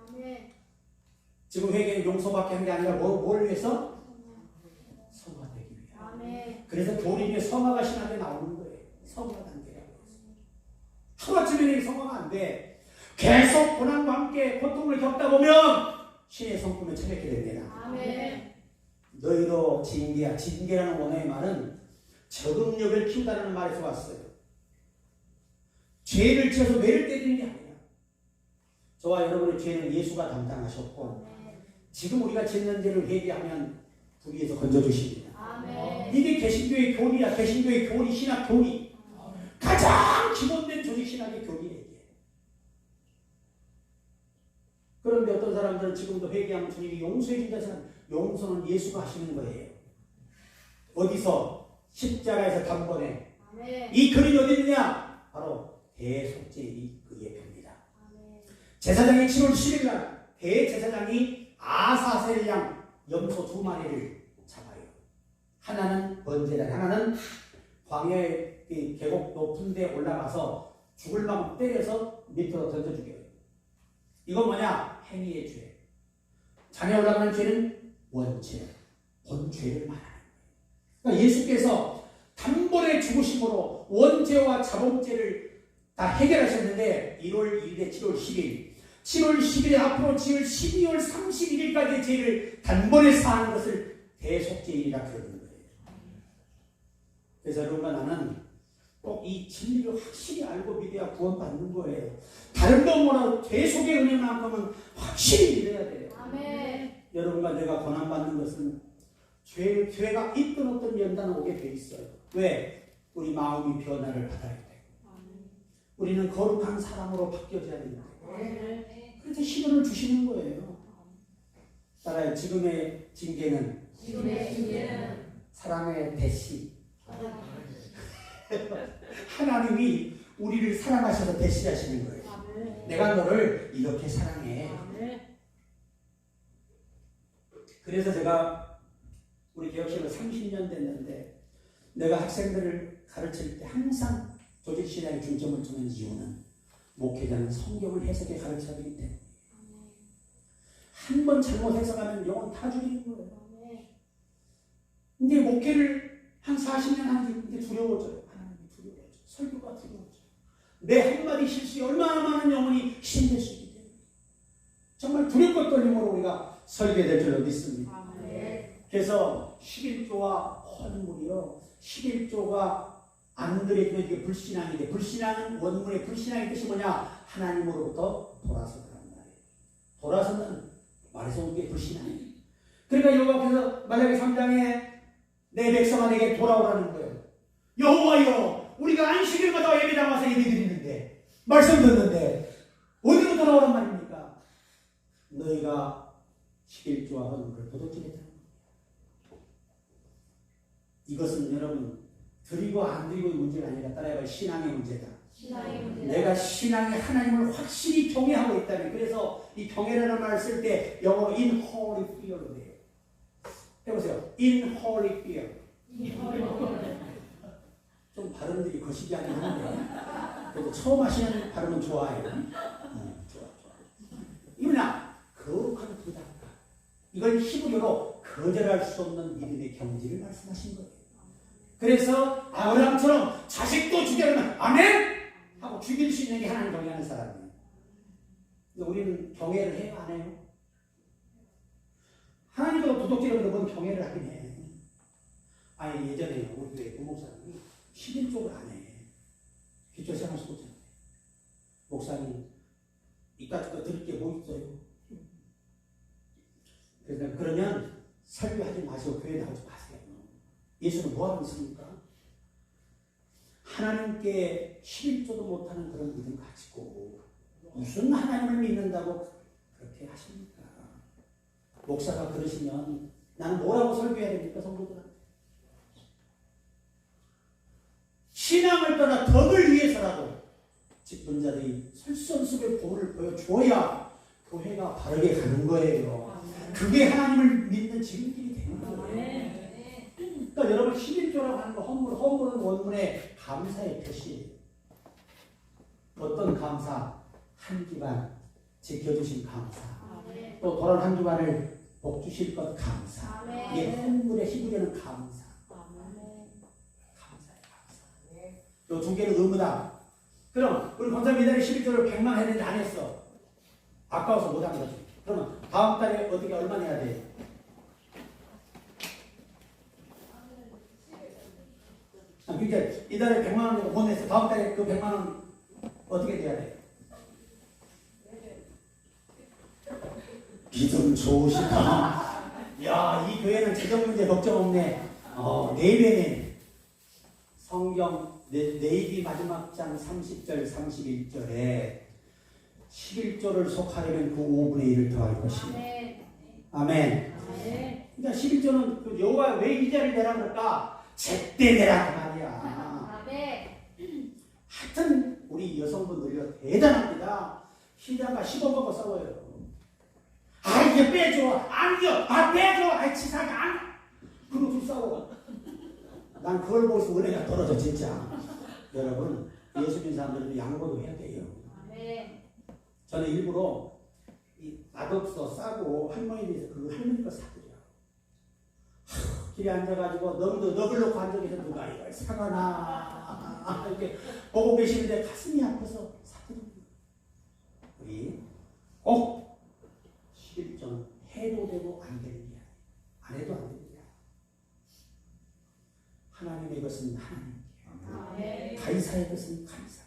지금 회개는 용서밖에 한 게 아니라 뭘 위해서? 성화되기 위해. 그래서 교리에 성화가 신학에 나오는 거예요. 성화 단계라고 해서. 하루아침에 성화가 안 돼. 계속 고난과 함께 고통을 겪다 보면 신의 성품을 체험하게 됩니다. 너희도 징계야. 징계라는 원어의 말은 적응력을 키우다는 말에서 왔어요. 죄를 지어서 뇌를 때리는 게 아니라 저와 여러분의 죄는 예수가 담당하셨고 지금 우리가 짓는 죄를 회개하면 불의에서 건져주십니다. 이게 개신교의 교리야. 개신교의 교리, 신학 교리. 가장 기본된 조직 신학의 교리예요. 그런데 어떤 사람들은 지금도 회개하면 주님이 용서해 준다 생각. 용서는 예수가 하시는 거예요. 어디서? 십자가에서 단번에. 이 그림이 어디 있느냐? 바로 대속죄의 그 예표입니다. 제사장이 7월 10일 날 대제사장이 아사셀 양 염소 2마리를 잡아요. 하나는 번제단, 하나는 광야의 계곡 높은 데 올라가서 죽을 만큼 때려서 밑으로 던져 죽여요. 이건 뭐냐? 행위의 죄. 장에 올라가는 죄는 원죄, 본죄를 말하는 거예요. 그러니까 예수께서 단번에 죽으심으로 원죄와 자범죄를 다 해결하셨는데 1월 1일에 7월 10일 7월 10일에 앞으로 지을 12월 31일까지의 죄를 단번에 사하는 것을 대속죄일이라 그러는 거예요. 그래서 여러분과 나는 꼭 이 진리를 확실히 알고 믿어야 구원받는 거예요. 다른 거 뭐라도 대속의 은혜만큼은 확실히 믿어야 돼요. 여러분과 내가 고난받는 것은 죄가 있든 없든 연단은 오게 돼 있어요. 왜? 우리 마음이 변화를 받아야 돼요. 우리는 거룩한 사람으로 바뀌어져야 됩니다. 그래서 시련을 주시는 거예요. 따라요. 지금의 징계는 사랑의 대시. 하나님이 우리를 사랑하셔서 대시하시는 거예요. 내가 너를 이렇게 사랑해. 그래서 제가 우리 개혁신을 30년 됐는데 내가 학생들을 가르칠 때 항상 조직신앙에 중점을 두는 이유는 목회자는 성경을 해석해 가르쳐야 되기 때문에 한 번 잘못 해석하면 영혼 다 죽이는 거예요. 근데 목회를 한 40년 하는 게 두려워져요. 하나님이 두려워져요. 설교가 두려워져요. 내 한마디 실수에 얼마나 많은 영혼이 희생될 수 있기 때문에 정말 두렵고 떨림으로 우리가 설계될 줄로 믿습니다. 그래서 11조와 헌물이요. 11조가 안 그래도 이게 불신앙인데 불신앙은 원문의 불신앙의 뜻이 뭐냐? 하나님으로부터 돌아서더란 말이에요. 돌아서는 말해서 온 게 불신앙이에요. 그러니까 여호와께서 말라기 3장에 내 백성아 내게 돌아오라는 거예요. 여호와여 우리가 안식일마다 예배 나와서 예배 드리는데 말씀 듣는데 어디로 돌아오란 말입니까? 너희가 11조와 헌물을 도둑질했다는 거예요. 이것은 여러분 드리고 안 드리고의 문제가 아니라 따라해봐 신앙의 문제다. 내가 신앙에 하나님을 확실히 경외하고 있다면 그래서 이 경외라는 말을 쓸 때 영어로 in holy fear로 돼요. 해보세요. in holy fear. 좀 발음들이 거시기 하긴 한데 그래도 처음 하시는 발음은 좋아요. 좋아. 이거나 거룩한 부담감. 이걸 히브리어로 거절할 수 없는 믿음의 경지를 말씀하신 거예요. 그래서 아브라함처럼 자식도 죽여라면 아멘! 하고 죽일 수 있는 게 하나님 경외하는 사람이에요. 근데 우리는 경외를 해요? 안 해요? 하나님도 도덕질하는데 뭔 경외를 하긴 해. 아니 예전에 우리 교회 부목사님이 11쪽을 안 해. 기초생활 수고자 목사님 이까짓 드릴 게 뭐 있어요? 그래서 그러면 설교하지 마시고 교회 나오지 마세요. 예수는 뭐 하고 있습니까? 하나님께 11조도 못하는 그런 믿음 가지고 무슨 하나님을 믿는다고 그렇게 하십니까? 목사가 그러시면 나는 뭐라고 설교해야 됩니까? 성도들한테 신앙을 떠나 덕을 위해서라도 직분자들이 설선수의 본을 보여줘야 교회가 바르게 가는 거예요. 그게 하나님을 믿는 지름길이 되는 거예요. 그러니까 여러분 11조라고 하는 거 헌물은 원문의 감사의 표시예요. 어떤 감사? 한 기반 지켜주신 감사. 또 돌아온 한 주간을 복 주실 것 감사. 아멘. 이게 한글의 히브리어는 감사. 감사해, 감사. 요 두 개는 의무다. 그럼 우리 권사님 이달에 11조를 100만 했는데 안 했어. 아까워서 못 한 거지. 그러면 다음 달에 어떻게 얼마 내야 돼? 그러니까 이달에 100만 원 내고 못 냈어. 다음 달에 그 100만 원 어떻게 돼야 돼? 믿음 좋으시다. 야, 이 교회는 재정 문제 걱정 없네. 네배네. 성경 네이비 마지막 장 30절 31절에 11조를 속하려면 그 5분의 1을 더할 것이다. 아멘. 그러니까 11조는 그 여호와 왜 이 자리를 내라 그럴까? 제때 내라 그 말이야. 하여튼 우리 여성분들이 대단합니다. 시자가 15번과 싸워요. 아, 이게 빼줘. 아니요. 아, 빼줘. 아, 치사하게 안. 그러고 둘 싸워. 난 그걸 보고서 은혜가 떨어져, 진짜. 여러분, 예수 믿는 사람들은 양보도 해야 돼요. 저는 일부러 이 맛없어 싸고 할머니들에서 그 할머니 거 사드려. 길에 앉아가지고 너무도 넋을 놓고 앉아 계셔. 누가 이걸 사가나. 이렇게 보고 계시는데 가슴이 아파서 사드립니다. 우리 꼭 11전 해도 되고 안 되는 게 안 해도 안 됩니다. 하나님의 것은 하나님께, 가이사의 것은 가이사.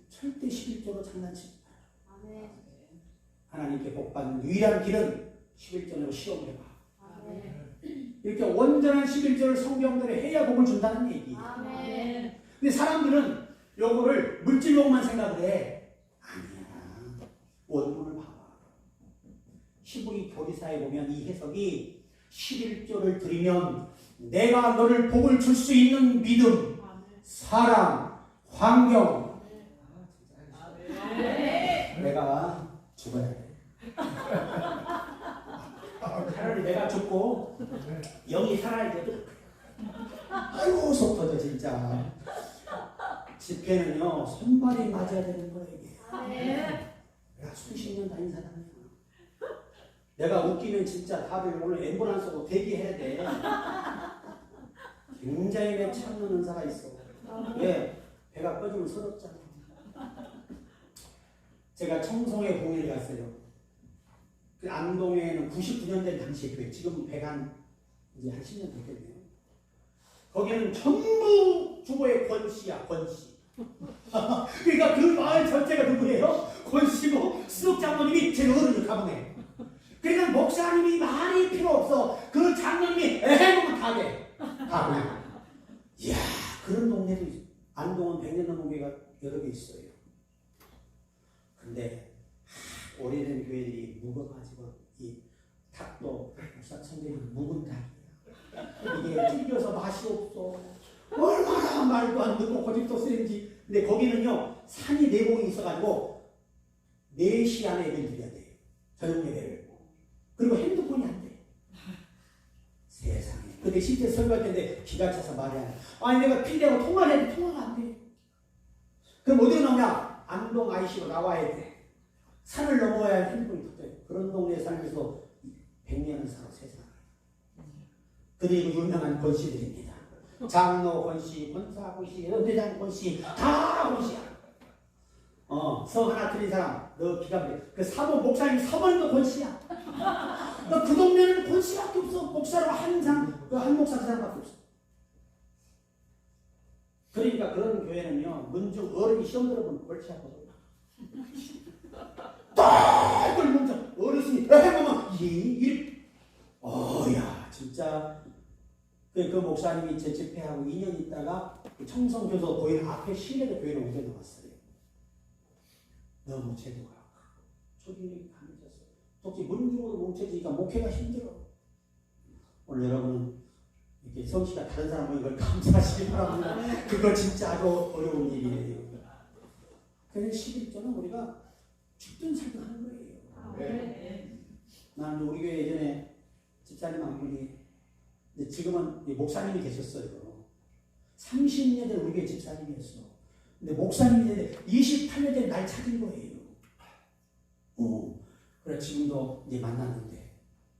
절대 11조로 장난치지 마요. 하나님께 복받는 유일한 길은 11조로 시험을 해봐. 이렇게 온전한 11조를 성경대로 해야 복을 준다는 얘기예요. 근데 사람들은 요거를 물질복만 생각을 해. 아니야. 원문을 봐봐. 히브리 교리사에 보면 이 해석이 11조를 드리면 내가 너를 복을 줄 수 있는 믿음, 사랑, 환경. 내가 죽어야 돼. 차라리 내가 죽고 영이 살아야지. 아이고 속 터져 진짜. 집회는요 손발이 맞아야 되는 거예요 이게. 내가 수십 년 다닌 사람이야. 내가 웃기면 진짜 다들 오늘 앰뷸런스고 대기해야 돼. 굉장히 내 참는 은사가 있어. 왜? 배가 꺼지면 서럽잖아. 제가 청송에 공연을 갔어요. 그 안동에는 99년 된 당시 교회, 지금 100한 이제 한 10년 됐겠네요. 거기는 전부 주보의 권씨야, 권씨. 그러니까 그 마을 전체가 누구예요? 권씨고 수석 장로님이 제 어른이 가보네. 그러니까 목사님이 말이 필요 없어. 그 장로님이 에헤 다 돼. 다 그냥. 이야, 그런 동네도 있어. 안동은 100년 넘은 교회가 여러 개 있어요. 근데 오래된 교회들이 묵어가지고 이 닭도 목사천들이 묵은 닭이야. 이게 찔겨서 맛이 없어. 얼마나 말도 안 듣고 고집도 세는지. 근데 거기는요 산이 내공이 있어가지고 4시 안에 예배를 드려야 돼요. 저녁 예배를. 그리고 핸드폰이 안 돼. 세상에. 근데 실제 설교할 때인데 기가 차서 말이 안 돼. 아니 내가 PD하고 통화를 해도 통화가 안 돼. 그럼 어디로 나오냐? 안동 IC로 나와야 돼. 산을 넘어야 핸드폰이 터져요. 그런 동네에 살면서 100년을 살아 세상에. 그리고 유명한 권씨들입니다. 장로 권씨, 권사 권씨, 연대장 권씨, 다 권씨야. 성 하나 틀린 사람, 너 기가 막혀. 그 사모 목사님 사모님도 권씨야. 그 동네는 권씨밖에 없어. 목사로 항상 한 목사 그 사람밖에 없어. 그러니까 그런 교회는요 문중 어른이 시험 들어보면 골치 아파서 딱 먼저 어르신이 해보면 야 진짜 그 목사님이 제 집회하고 2년 있다가 청성교도 보이는 앞에 시내로 교회를 옮겨 나왔어요. 너무 제도가 초딩이 강해졌어. 특히 문중으로 뭉쳐지니까 목회가 힘들어. 오늘 여러분은 이렇게 성씨가 다른 사람 보니 이걸 감사하시기 바랍니다. 그거 진짜 아주 어려운 일이에요. 그래서 11조는 우리가 죽든 살든 하는 거예요. 나는 우리 교회 예전에 집사님 한 분이 지금은 목사님이 계셨어요. 30년 전 우리 교회 집사님이었어. 근데 목사님이 되는데 28년 전에 날 찾은 거예요. 그래 지금도 이제 만났는데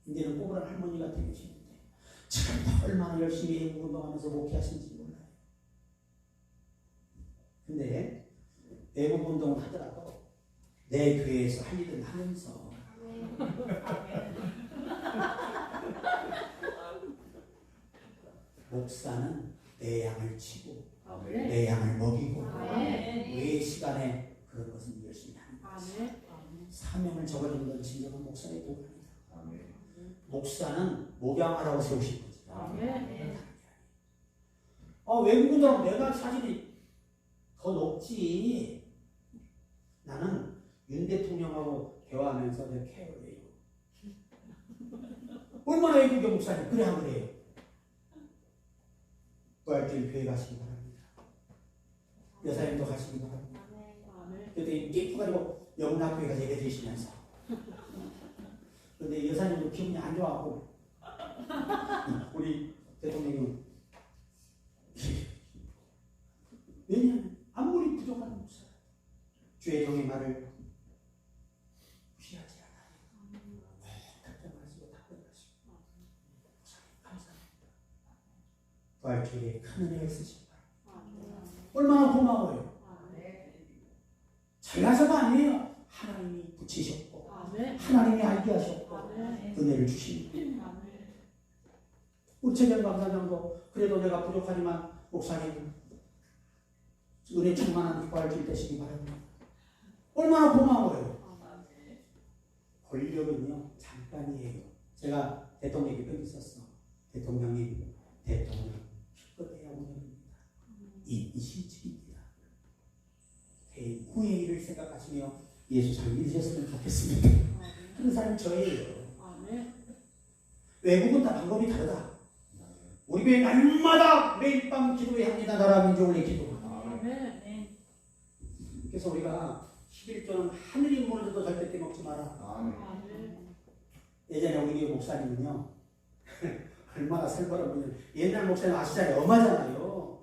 이제는 꼬부란 할머니가 되시는데 지금도 얼마나 열심히 애국운동하면서 목회하신지 몰라요. 근데 애국운동을 하더라도 내 교회에서 할 일은 하면서 목사는 내 양을 치고 내 양을 먹이고 외의 시간에 그런 것은 열심히 하는 거지. 사명을 적어주는 건 진정한 목사의 도구입니다. 목사는 목양하라고 세우신 거지. 외국인들하고 내가 사실이 더 높지. 나는 윤 대통령하고 대화하면서 내 케어를 해요. 얼마나 외국인 목사님 그래 안 그래요? 부활절 교회 가시기 바랍니다. 여사님도 가시기 바랍니다. 그때 예쁘가지고 영락교회 가서 예배 드시면서 그런데 여사님도 기분이 안 좋아하고 우리 대통령이 왜냐하면 아무리 부족한 목사 주의 종의 말을 무시하지 않아요. 답장하시고 답변하시고 감사합니다. 부활주일에 큰 은혜가 있으십니다. 얼마나 고마워요. 잘나서가 아니에요. 하나님이 붙이셨고 하나님이 알게 하셨고 은혜를 주십니다. 우리 최경 감사장도 그래도 내가 부족하지만 목사님 은혜 충만한 부활주일 되시기 바랍니다. 얼마나 고마워요. 권력은요 잠깐이에요. 제가 대통령에게 그런 있었어. 대통령 기껏해야 5년입니다. 이 실직입니다. 후의 일을 생각하시며 예수 잘 믿으셨으면 좋겠습니다. 그런 사람이 저예요. 외국은 다 방법이 다르다. 우리 교회 날마다 매일 밤 기도해야 합니다. 나라 민족을 위해 기도. 그래서 우리가 11조는 하늘이 무너져도 절대 떼먹지 마라. 예전에 우리 교회 목사님은요 얼마나 살벌하면 옛날 목사님 아시잖아요. 엄하잖아요.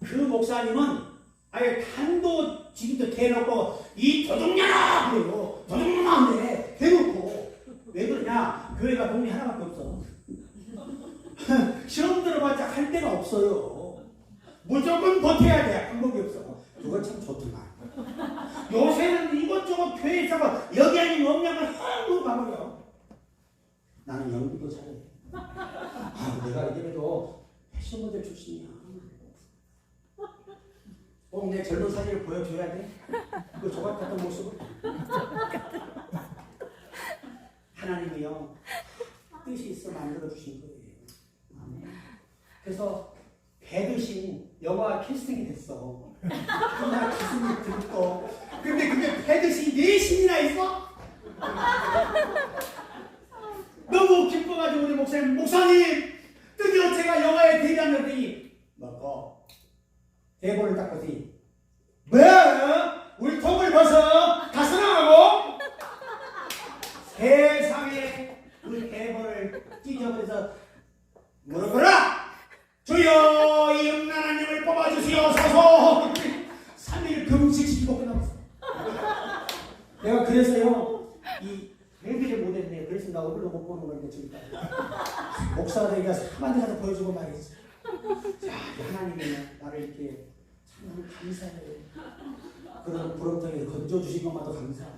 그 목사님은 아예 단도 지금도 대놓고 이 도둑년아 그래요. 도둑년아 그래 대놓고. 왜 그러냐? 교회가 돈이 하나밖에 없어. 시험 들어봤자 할 데가 없어요. 무조건 버텨야 돼. 방법이 없어. 그건 참 좋더만. 요새는 이것저것 교회에서 여기 아니면 없냐면 한번 가버려. 나는 연기도 잘해. 내가 이래도 패션 모델 출신이야. 꼭 내 젊은 사진을 보여줘야 돼? 그 조각 같은 모습을. 하나님이요 뜻이 있어 만들어주신 거예요. 그래서 배드신 영화 캐스팅이 됐어. 그날 기승이 들고. 근데 그게 배드신 4신이나 있어? 너무 기뻐가지고 우리 목사님 드디어 제가 영화에 데뷔하면 되니 먹고 대본을 딱 보더니 뭐? 우리 턱을 벗어 가슴하고 세상에 우리 대본을 찢어버려서 물어보라! 주여 이 음란한 님을 뽑아주시옵소서. 3일 금식시키고 끝났어. 내가 그래서요 이 회비를 못했네. 그래서 나 얼굴도 못 보는 건데 지금까지 목사가 되기가 한마디 가서 보여주고 말이지. 자 하나님이 나를 이렇게 참 감사해요. 그런 부럼텅이를 건져주신 것만도 감사해요.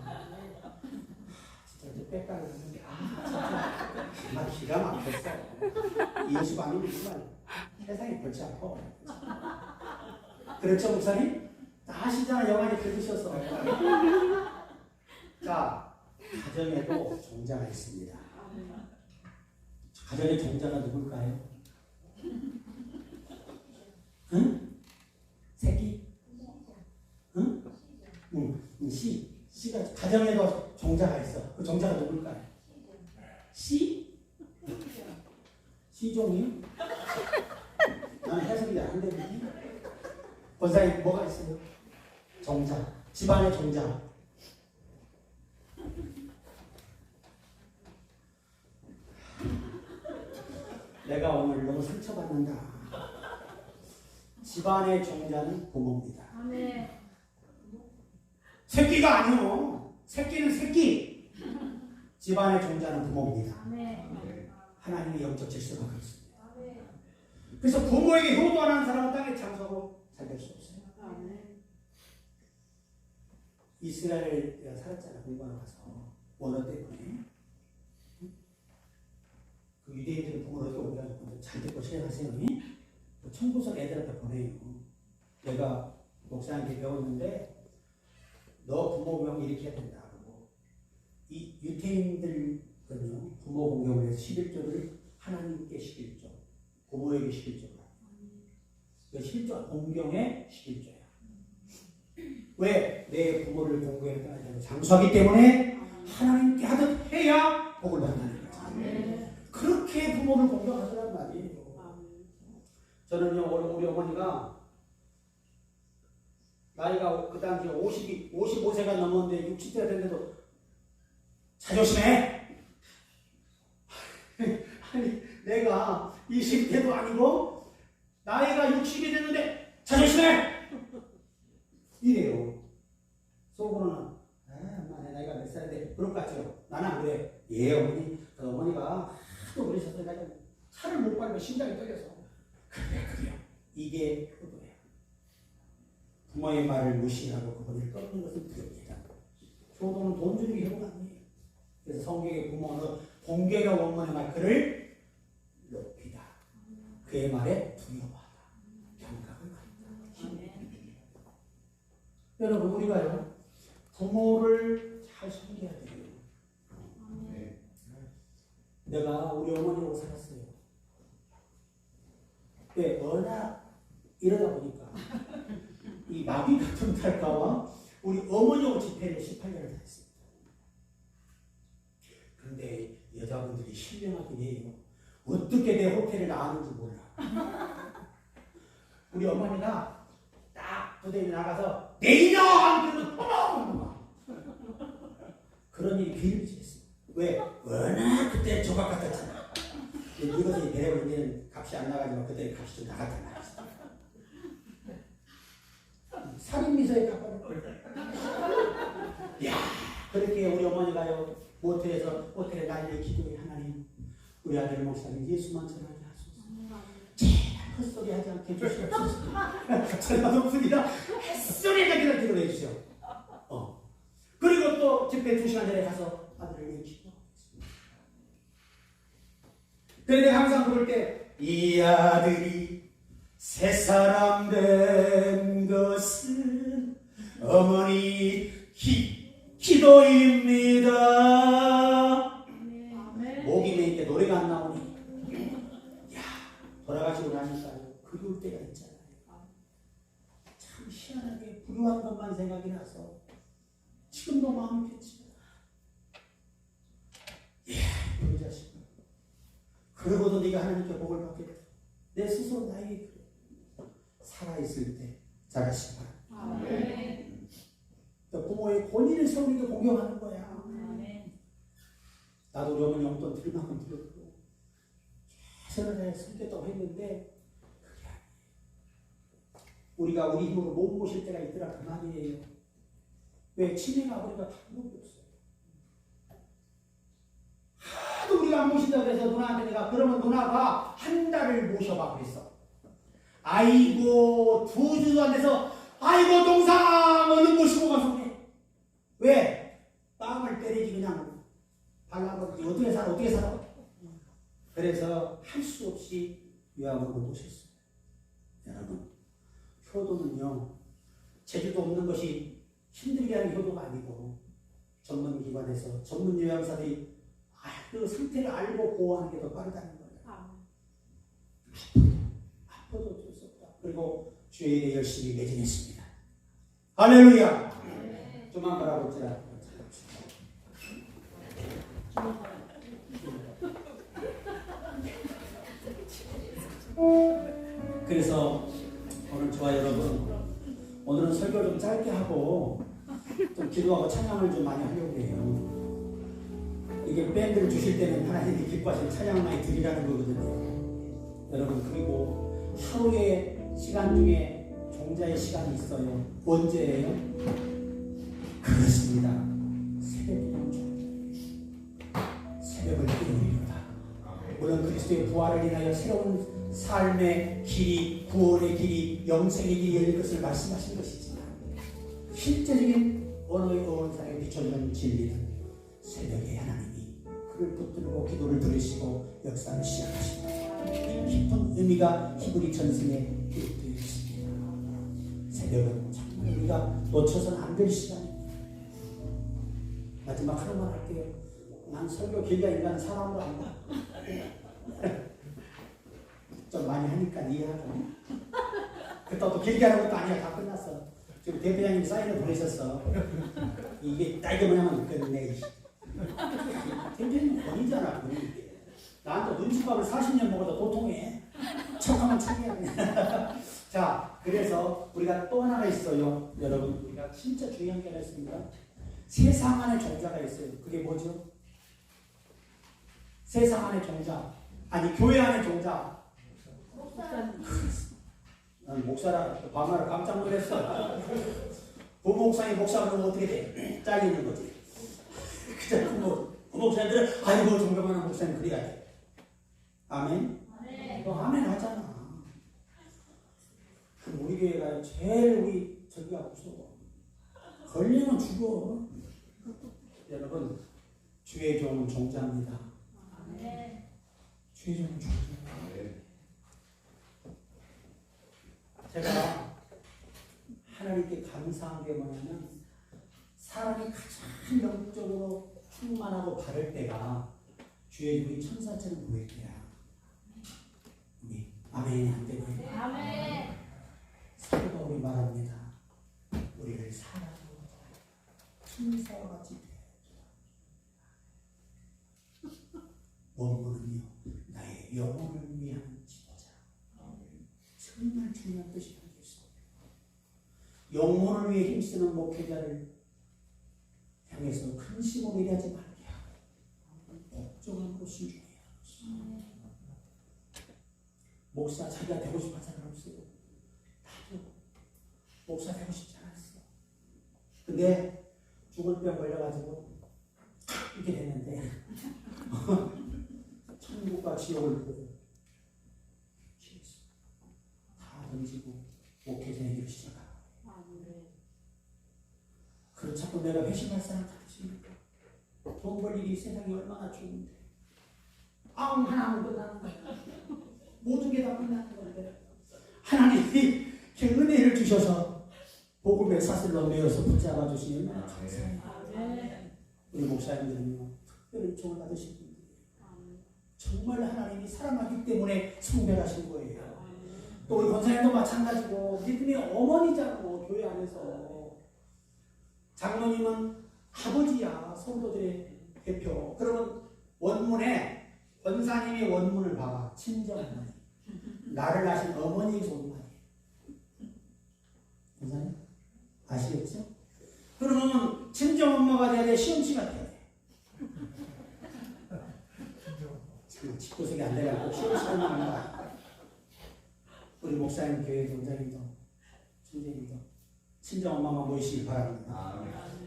진짜 이제 빽깔을 했는데 정말 기가 막혔어. 예수가 아니면 정말 세상이 골치 아파. 그렇죠 목사님? 다 아시잖아. 영안이 들으셔서. 자 가정에도 종자가 있습니다. 가정의 종자가 누굴까요? 응? 새끼? 응? 씨가 가정에도 종자가 있어. 그 종자가 누굴까요? 씨? 씨종이요? 나는 해석이 안 되는데. 권사님 뭐가 있어요? 종자. 집안의 종자. 내가 오늘 너무 상처받는다. 집안의 종자는 부모입니다. 새끼가 아니요. 새끼는 새끼. 집안의 종자는 부모입니다. 하나님의 영적 질서가 그렇습니다. 그래서 부모에게 효도 안 하는 사람은 땅에 장수하고 잘 될 수 없어요. 이스라엘 내가 살았잖아. 공부하러 가서 원어 때문에 그 유대인들은 부모를 어떻게 오게 잘 듣고 실행하세요. 청구서 애들한테 보내요. 내가 목사한테 배웠는데 너 부모 병 이렇게 해야 된다. 그러고 이 유태인들은요 부모 공경을 해서 11조를 하나님께 11조, 부모에게 11조가. 그 11조 공경의 11조야. 왜? 내 부모를 공경했다. 장수하기 때문에 하나님께 하듯 해야 복을 받는다는 거죠. 그렇게 부모를 공경하더란 말이에요. 저는요 우리 어머니가 나이가 그 당시에 55세가 넘었는데 60세가 됐는데도 자조심해. 아니 내가 20대도 아니고 나이가 60이 됐는데 자조심해. 이래요. 속으로는 엄마 내 나이가 몇 살인데 그럴 것 같죠. 나는 안 그래. 예 어머니. 그 어머니가 하도 그러셔서 내가 차를 못 밟으면 심장이 떨려서 그래요. 이게 효도예요. 부모의 말을 무시하고 그분을 꺾는 것은 두렵니다. 효도는 돈 주는 게 효도가 아니에요. 그래서 성경의 부모는 공경의 원문의 말 그를 높이다. 그의 말에 두려워하다. 경각을 갖다. 여러분 우리가요 부모를 잘 섬겨야 돼요. 내가 우리 어머니하고 살았어요. 왜? 워낙 이러다 보니까 이 마비 같은 탈까봐 우리 어머니하고 집회를 18년을 다 했습니다. 그런데 여자분들이 신령하긴 해요. 어떻게 내 호텔에 나왔는지 몰라. 우리 어머니가 딱 부대에 나가서 내 인형! 그러면 어머! 그런 일이 비일비재했어요. 왜? 워낙 그때 조각 같았잖아. 이것이 배려버리면 값이 안 나가지만 그때 값이 좀 나갔단 말이지. 살인미소에 갚아놓고. 야 그렇게 우리 어머니가요 모텔에서 호텔에 날려 기도해. 하나님 우리 아들 목사님 예수만 전하게 하소서. 제발 헛소리 하지 않게 해주시옵소서. 전화도 없으니까 햇소리에 그냥 기도를 해주시오. 그리고 또 집회 2시간 전에 가서 아들을 위해 기도하겠습니다. 그런데 항상 그럴 때 이 아들이 새 사람 된 것은 어머니 기도입니다. 목이 메이게 노래가 안 나오니 야 돌아가시고 나니까요 그리울 때가 있잖아요. 참 희한하게 불효한 것만 생각이 나서 지금도 마음이 펴집니다. 그 자식 그러고도 네가 하나님께 복을 받겠다. 내 스스로 나에게 그래. 살아있을 때 잘하시기 바랍니다. 부모의 본인을 세우는 게 공경하는 거야. 나도 우리 어머니 용돈 드릴 만큼 드렸고 최선을 다해 섬겼다고 했는데 그게 아니에요. 우리가 우리 힘으로 못 모실 때가 있더라 그 말이에요. 왜? 친행 아버지가 방법이 없어요. 하도 우리가 안 모신다고 해서 누나한테 내가 그러면 누나가 한 달을 모셔봐 그랬어. 아이고 2주도 안 돼서 아이고 동상 얼른 모시고 가서 그래. 왜? 땀을 때리지 그냥 발라버리지. 어떻게 살아? 그래서 할 수 없이 요양원을 모셨어요. 여러분 효도는요 제주도 없는 것이 힘들게 하는 효도가 아니고 전문기관에서 전문 요양사들이 그 상태를 알고 보호하는 게 더 빠르다는 거예요. 아파도 어쩔 수 없다. 그리고 주의 일에 열심히 매진했습니다. 할렐루야. 좀만 바라볼지라. 그래서 오늘 저와 여러분 오늘은 설교 좀 짧게 하고 좀 기도하고 찬양을 좀 많이 하려고 해요. 이게 밴드를 주실 때는 하나님이 기뻐하시는 찬양을 많이 드리라는 거거든요. 여러분 그리고 하루의 시간 중에 종자의 시간이 있어요. 언제예요? 그렇습니다. 새벽을 깨우리로다. 물론 그리스도의 부활을 인하여 새로운 삶의 길이, 구원의 길이, 영생의 길이 열릴 것을 말씀하신 것이지만 실제적인 언어의 언사에 비춰주는 진리는 새벽에 하나님이 그를 붙들고 기도를 들으시고 역사를 시작하십니다. 깊은 의미가 히브리 전승에 기록되어 있습니다. 새벽은 정말 우리가 놓쳐서는 안 될 시간입니다. 마지막 하나만 할게요. 난 설교 길게 인간 사람도 안 봐. 좀 많이 하니까 이해하고. 그렇다고 또 길게 하는 것도 아니야. 다 끝났어. 지금 대표장님 사인을 보내셨어. 이게 나 이게 뭐냐면 끝내. 대표님 본이잖아. 본이. 나한테 눈치밥을 40년 먹어도 도통해. 척하면 착이야. 자, 그래서 우리가 또 하나가 있어요. 여러분, 우리가 진짜 중요한 게 하나 있습니다. 세상 안에 종자가 있어요. 그게 뭐죠? 세상 안에 종자. 아니, 교회 안에 종자. 난 목사라, 밤하루 깜짝 놀랐어. 부목사님 목사 그러면 어떻게 돼? 잘리는 거지. 그냥 부목사님들은, 아이고, 존경하는 목사님 그래야 돼. 아멘? 너 아멘 하잖아. 우리 교회가 제일 우리 저기가 무서워. 걸리면 죽어. 여러분, 주의 종은 종자입니다. 주의 종은 종자입니다. 제가 하나님께 감사한 게 뭐냐면 사람이 가장 영적으로 충만하고 바를 때가 주의 종이 천사처럼 보일 때야. 우리 아멘이 안 되고요. 아멘. 사도가 우리 말합니다. 우리를 사랑하고 천사와 같이 대하라. 원문은요, 나의 영혼을 위한 지도자. 정말 중요한 뜻이 담겨 있습니다. 영혼을 위해 힘쓰는 목회자를 향해서 근심을 일하지 말게 하고 복종함으로 순종해야 합니다. 목사 자기가 되고 싶은 사람 없어요. 나도 목사 되고 싶지 않았어. 근데 죽을 병 걸려가지고 이렇게 됐는데 천국과 지옥을 보고 다 던지고 목회자의 길을 시작하라. 그렇다고 내가 회심할 사람 같으십니까? 돈 벌 일이 세상이 얼마나 좋은데 하나만 끝나는 거야. 모든 게 다 끝나는 건데 하나님이 은혜를 주셔서 복음의 사슬로 메어서 붙잡아 주시니 얼마나 감사해요. 우리 목사님들은요 특별히 종을 받으신 분들이에요. 정말 하나님이 사랑하기 때문에 성별하신 거예요. 또 우리 권사님도 마찬가지고 믿음의 어머니자고 교회 안에서 장로님은 아버지야. 성도들의 대표. 그러면 원문에 권사님의 원문을 봐봐. 친정어머니. 나를 낳으신 어머니의 좋은 말이에요. 권사님? 아시겠죠? 그러면 친정엄마가 돼야 돼? 시험치가 돼야 돼? 지금 집구석이 안 돼가지고 시험치가 나는 거야. 우리 목사님, 교회 동장님도, 총재님도 친정엄마만 모이시길 바랍니다.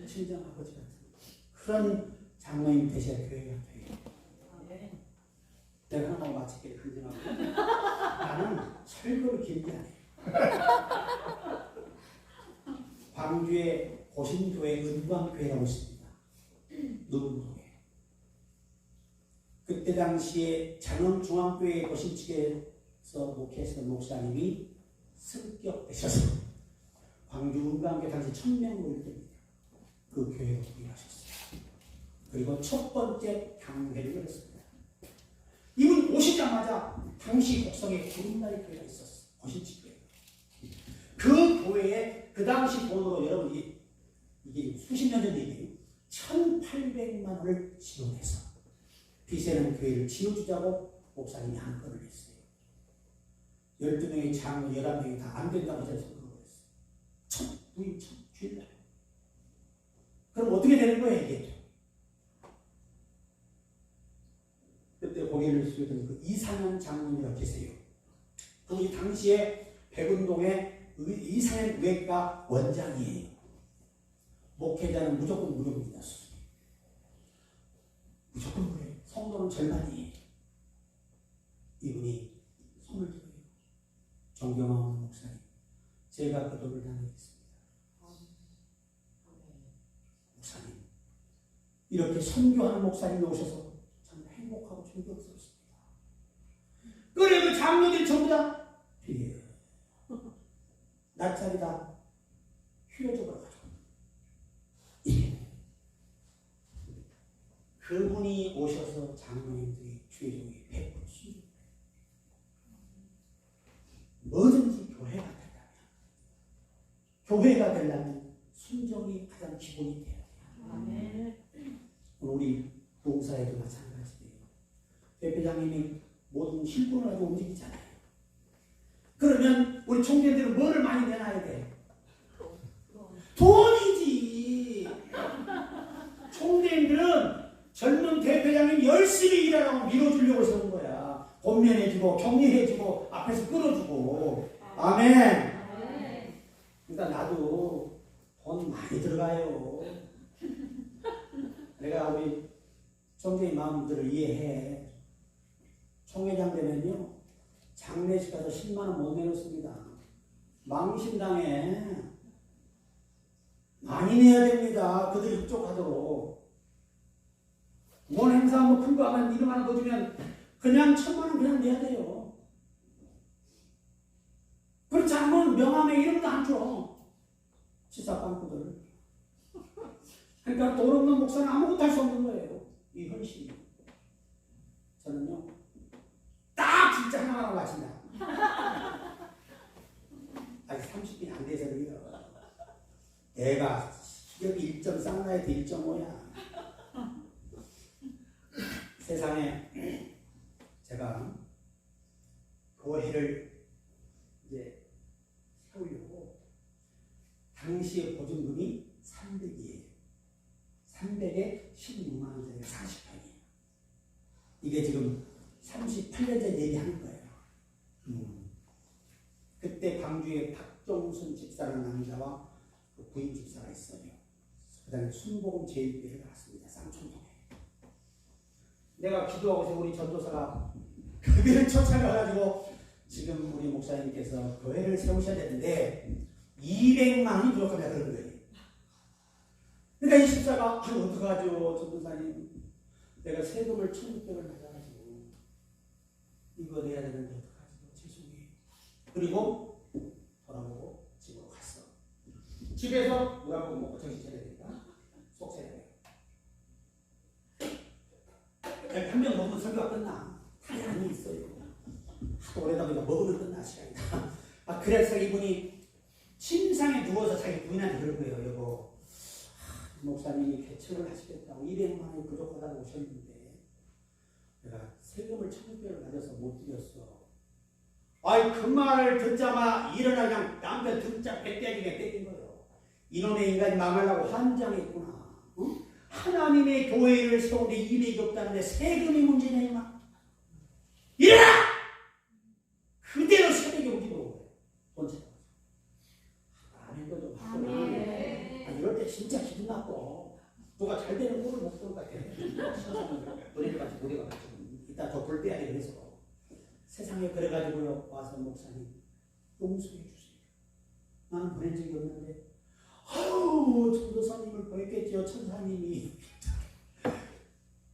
친정아버지 같은 그런 장로님 되셔야 교회가 돼요. 내가 하나만 마치게 긍정하고 나는 설교를 길게 안 해요. 광주의 고신교회 은광교회라고 있습니다. 노은교회. 그때 당시에 장흥중앙교회 고신 측에서 목회했던 목사님이 승격되셔서 광주 은광교회 당시 1000명 모일 때입니다. 그 교회로 일하셨어요. 그리고 첫 번째 강회를 열었습니다. 이분 오시자마자 당시 곡성에 구름다리 교회가 있었어요. 고신측교회. 그 교회에 그 당시 돈으로 여러분 이게 수십 년 전 얘기예요. 1,800만 원을 지원해서 비세는 교회를 지어주자고 목사님이 안건을 했어요. 12명의 장로 11명이 다 안 된다고 해서 그걸 했어요. 첫 부임 첫 주일날. 그럼 어떻게 되는 거예요 이게? 그때 고개를 숙였던 그 이상현 장로님이라고 계세요. 그분이 당시에 백운동의 이상현 외과 원장이에요. 목회자는 무조건 무료입니다. 무조건 무료예요. 성도는 절반이에요. 이분이 손을 들어요. 존경하는 목사님, 제가 그 돈을 다 내겠습니다. 목사님, 이렇게 선교하는 목사님이 오셔서 참 행복하고 존경스럽습니다. 그래, 그 장로들이 전부 다 비례해요. 낮자리 다 휴여적으로 가지고. 그분이 오셔서 장로님들이 주의종이 베풀수 뭐든지 교회가 되려면, 교회가 되려면 순종이 가장 기본이 돼야 돼요. 우리 봉사에도 마찬가지예요. 대표장님이 모든 실권을 가지고 움직이잖아요. 그러면 우리 총재들은 뭐를 많이 내놔야 돼? 돈이지. 총재들은 젊은 대표장님 열심히 일하라고 밀어주려고 세운 거야. 권면해주고 격려해주고 앞에서 끌어주고. 아멘. 그러니까 나도 돈 많이 들어가요. 내가 우리 총재의 마음들을 이해해. 총회장 되면요, 장례식 가서 10만 원 못 내놓습니다. 망신당에 많이 내야 됩니다. 그들이 흡족하도록. 원 행사 뭐 큰 거 하면 이름 하나 더 주면 그냥 1,000만 원 그냥 내야 돼요. 그렇지 않으면 명함에 이름도 안 줘. 치사빵꾸들. 그러니까 돈 없는 목사는 아무것도 할 수 없는 거예요. 이 현실이. 저는요, 딱 진짜 하나만 마친다. 아직 30분이 안 돼서 그래요. 내가 여기 1.3나에도 1.5야. 세상에 제가 교회를 이제 세우려고 당시의 보증금이 300이에요. 300에 16만 원짜리 40평이에요. 이게 지금 38년째 얘기하는 거예요. 그때 광주에 박종순 집사라는 남자와 그 부인 집사가 있어요. 그 다음에 순복음 제일교회를 갔습니다. 쌍촌동에. 내가 기도하고서 우리 전도사가 교회를 쫓아가가지고 지금 우리 목사님께서 교회를 세우셔야 되는데 200만 원이 부족합니다. 그런 거예요. 그러니까 이 집사가 어떡하죠 전도사님, 내가 세금을 1,600을 받아가지고 이거 내야 되는데 어떡하죠, 죄송해요. 그리고 돌아보고 집으로 갔어. 집에서 물 한 번 먹고 정신 차려야 되니까 속 차려야 돼. 한 명 먹으면 설교가 끝나. 다리 안이 있어요. 하도 오래다 보니까 먹으면 끝나 시간이 다. 그래서 이분이 침상에 누워서 자기 부인한테 그런 거예요. 여보, 목사님이 개척을 하시겠다고 200만 원이 부족하다고 오셨는데 내가 세금을 1,600을 가져서 못 드렸어. 아이, 그 말을 듣자마 일어나 그냥 남편 등짝 백대기에 때린 거예요. 이놈의 인간이 망하려고 환장했구나. 응? 하나님의 교회를 세우는데 200이 없다는데 세금이 문제냐 이마. 일어나! 그대로 새벽에 움직이는 거예요. 돈 찾아서. 아멘 거죠. 아멘. 이럴 때 진짜 기분 나빠. 누가 잘 되는 꼴을 못 볼 것 같아. 너네들 같이 무대가 같이 이따 더 불 빼야 돼. 그래서 세상에 그래가지고요, 와서 목사님 용서해 주세요. 나는 보낸 적이 없는데 아유, 전도사님을 보냈겠지요. 천사님이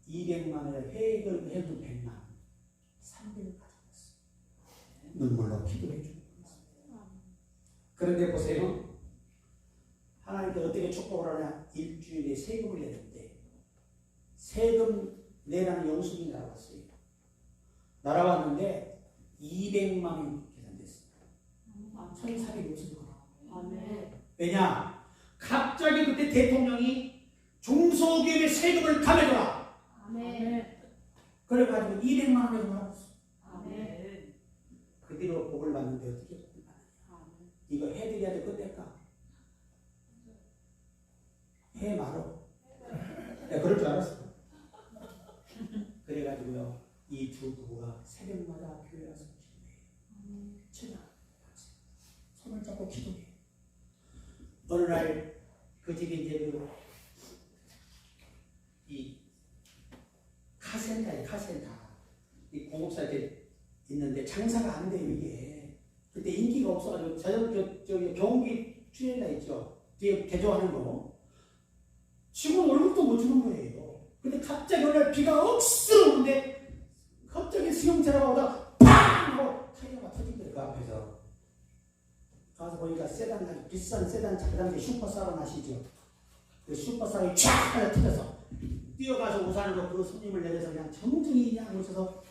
200만 원에 회액을 해도 100만 원 300을 가져갔어. 눈물로 기도해 주는 거였습니다. 그런데 보세요, 하나님께 어떻게 축복을 하냐. 일주일에 세금을 내는데 세금 내라는 영수증이 날아왔어요. 날아왔는데 200만 원이 계산됐습니다. 1,450원. 왜냐? 갑자기 그때 대통령이 중소기업의 세금을 감해줘라. 그래가지고 200만 원을 받았어. 그 뒤로 복을 받는데 어떻게 복을 받느냐. 이거 해드려야 될 끝낼까? 해 말어. 내가 그럴 줄 알았어. 그래가지고요, 이 두 부부가 새벽마다 교회 와서 기도해. 제가 손을 잡고 기도해. 어느 날 그 집이 이제 이 카센터에 카센터. 이 공업사 이렇게 있는데 장사가 안 돼요 이게. 그때 인기가 없어가지고 저기 경운기 트레일러 있죠. 뒤에 개조하는 거. 직원 월급도 못 주는 거예요. 근데 갑자기 오늘 비가 억수로 오는데 갑자기 수영차가 오다가 팡! 하고 타이어가 터진 거예요 그 앞에서. 가서 보니까 세단, 아주 비싼 세단 차, 그 당시에 슈퍼사론 아시죠? 그 슈퍼사론이 쫙 하나 터져서 뛰어가서 우산으로 그 손님을 내려서 그냥 정중히 그냥 오셔서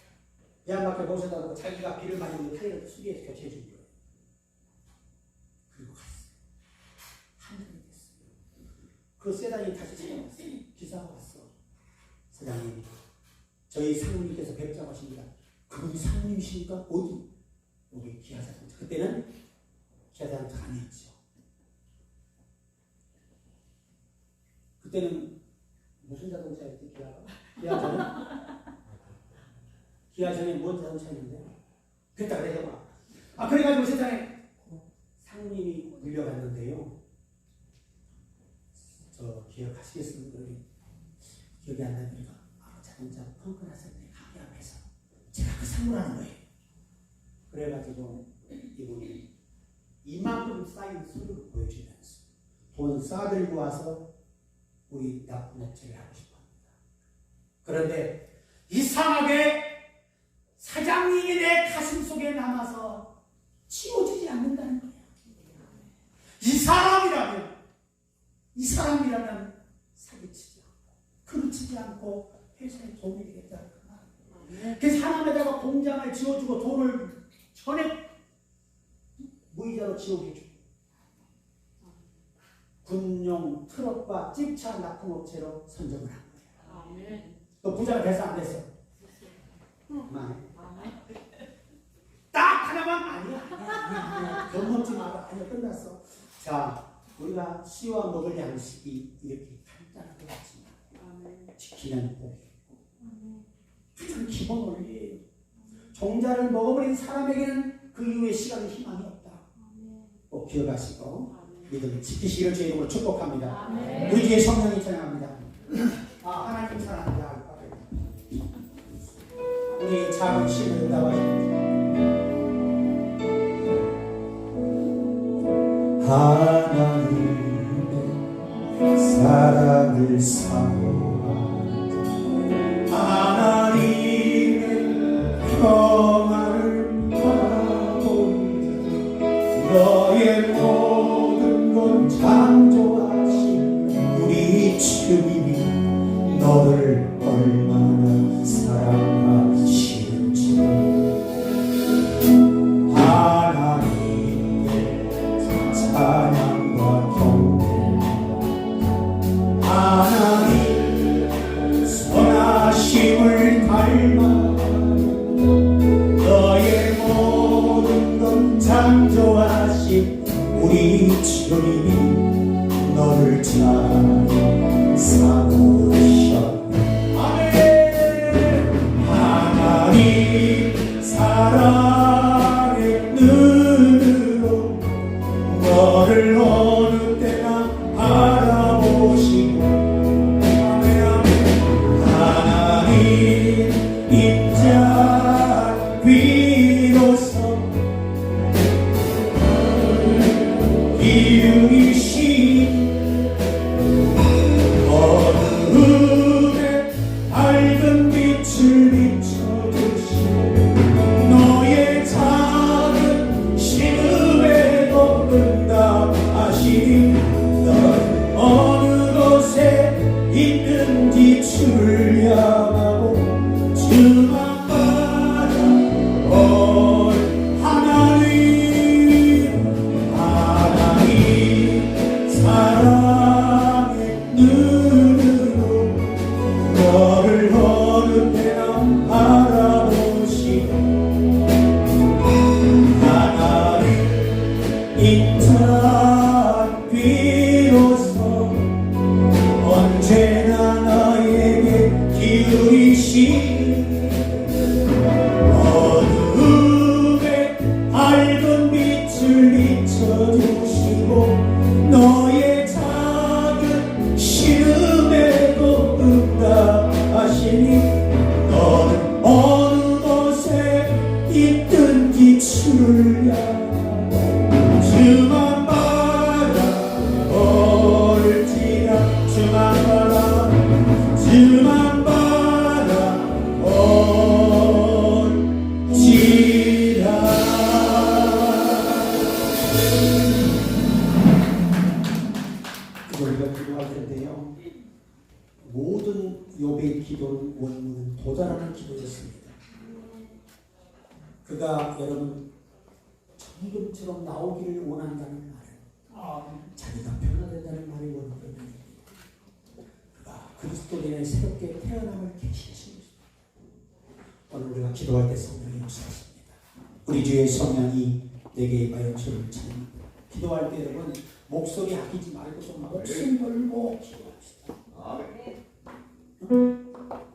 배 한 바퀴 모셔다 놓고 자기가 비를 맞으면 타이어를 수리해서 교체해 준 거예요. 그리고 갔어요. 한 달이 됐어요. 그 세단이 다시 찾아왔어요. 기사가 왔어. 사장님, 저희 상무님께서 뵙자고 하십니다. 그분이 상무님이십니까? 어디? 여기 기아자동차. 그때는 기아자동차 아니었죠. 그때는 무슨 자동차였지? 기아 전에 뭔 자동차였는데? 그랬다 그래요. 그래가지고 세상에 상무님이 물려갔는데요. 저 기억하시겠습니까? 기억이 안 나니까 자동차 펑크 났을 때 가게 앞에서 제가 그 상무라는 거예요. 그래가지고 이분이 이만큼 쌓인 서류를 보여주면서 돈 싸들고 와서 우리 납품업체를 하고 싶어 합니다. 그런데 이상하게 사장님이 내 가슴 속에 남아서 지워지지 않는다는 거야. 이 사람이라면 사기치지 않고 그르치지 않고 회사에 도움이 되겠다는 거야. 그래서 하나님에다가 공장을 지어주고 돈을 전액 무이자로 지원해주고 군용 트럭과 찝차 납품업체로 선정을 한 거예요. 또 부자가 돼서 안 됐어. 딱 하나만 아니야. 겁먹지 마라. 아니야, 끝났어. 자, 우리가 씨와 먹을 양식이 이렇게 간단하게 왔지만 지키는 복이 있고 가장 기본 원리예요. 종자를 먹어버린 사람에게는 그 이후에 시간의 희망이 없다. 꼭 기억하시고 믿음을 지키시기를 주의 이름으로 축복합니다. 우리 뒤에 성령이 찬양합니다. 하나님 사랑합니다. 우리 작은 신을 응답하십니다. 하나님의 사랑을 사모하자. 하나님의 평안을 바라보자. 너의 모든 것 창조하신 우리 주님이 너를 얼마나 사랑하시는지. 하나님의 찬양과 경배, 하나님 선하심을 닮아 너의 모든 것 창조하신 우리 주님이 너를 잘 사모하셨네. 하나님 사랑의 눈으로 너를 어느 때나 바라보시고 하나님 입장 비로소 이루이신 어둠에 밝은 빛을 비춰주시고 너의 작은 신음에도 응답하시니 넌 어느 곳에 있는지 주를 향하고 주만 바라볼 하나님 사랑의 눈으로 너를 어느 때나 바라보시고 하나님 인자 비로소 언제나 나에게 기울이신 어둠에 밝은 빛을 비춰주시고 너의 작은 신음에도 응답하시니 하는데요. 모든 욥의 기도는 원문은 도달하는 기도였습니다. 그가 여러분 정금처럼 나오기를 원한다는 말은 자기가 변화된다는 말이 원문입니다. 그가 그리스도인의 새롭게 태어남을 계시했습니다. 오늘 우리가 기도할 때 성령이 역사하십니다. 우리 주의 성령이 내게 임하여 저를 찬양합니다. 기도할 때 여러분 목소리 아끼지 말고 좀 목숨 걸고 기도합시다.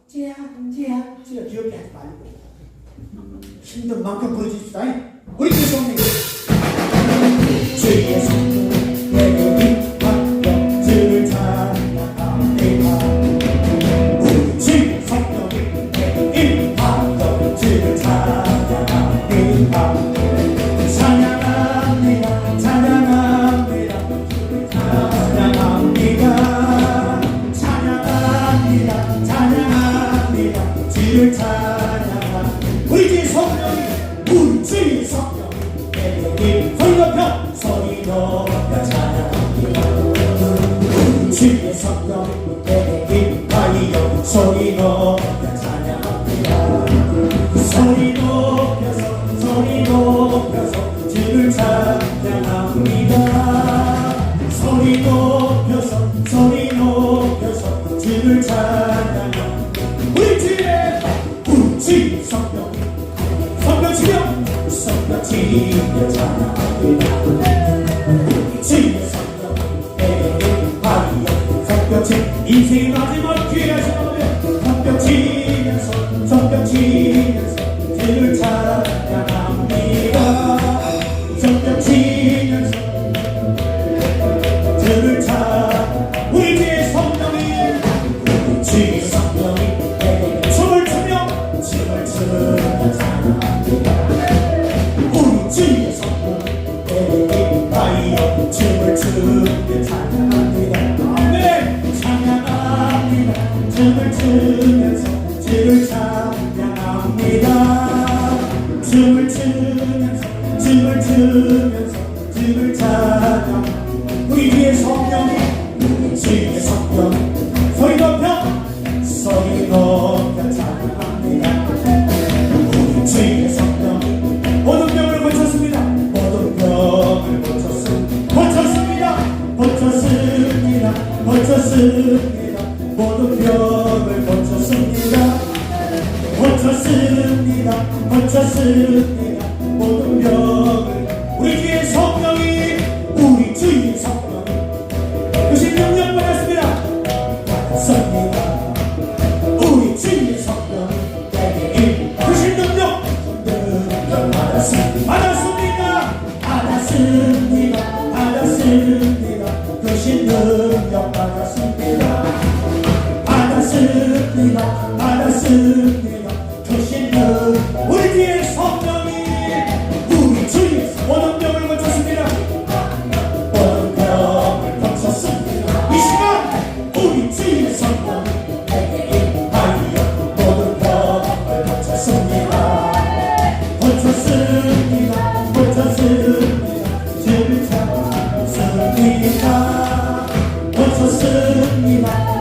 찌야 귀엽게 하지 말고 힘든 만큼 부르십시다. 우리 주의 성령 주의 성령 내게 임하여 주를 찬양합니다. 주의 성령이 내게 임하여 주를 찬양합니다. 찬양합니다. 찬양합니다. 찬양합니다. 찬양합니다. 찬양합니다. 주를 찬양합니다. 우리 주의 성령이 우리 주의 성령이 내게 소리 높여 소리 높여 찬양합니다. 우리 주의 성령이 내게 임하여 소리 높여 찬양합니다. 소리 높여서 주를 찬양합니다. 소리 높여서 주를 찬양합니다. 우리 주의 성령이 성령 치며 찬양합니다. 우리 주의 성령이 내게 임하여 성령 치 인생의 마지막 기회가 지나오면 성령 치면서 주를 찬양합니다. 성령 치면서 주를 찬양. 우리 주의 성령이 내게 춤을 추며 찬양합니다. 우리 주의 성령이 내게 임하여 춤을 추며 찬양합니다. 아멘. 찬양합니다. 춤을 추면서 주를 찬양합니다. 춤을 추면서 주를 찬양. 우리 주의 성령이 소리 높여 찬양합니다. 우리 주의 성령이 모든 병을 고쳤습니다. 모든 병을 고쳤습니다. 모든 병을 고쳤습니다. 모든 병을 우리 주의 성령이 그 능력 받았습니다. 우리 주의 성령이 내게 그 능력 받았습니다. 그 능력 받았습니다. 우리 주의 성령이 우리 주의 모든 병을 고쳤습니다. 모든 병을 고쳤습니다. 이 시간 우리 주의 성령이 내게 임하여 모든 병을 고쳤습니다. 주를 찬양합니다.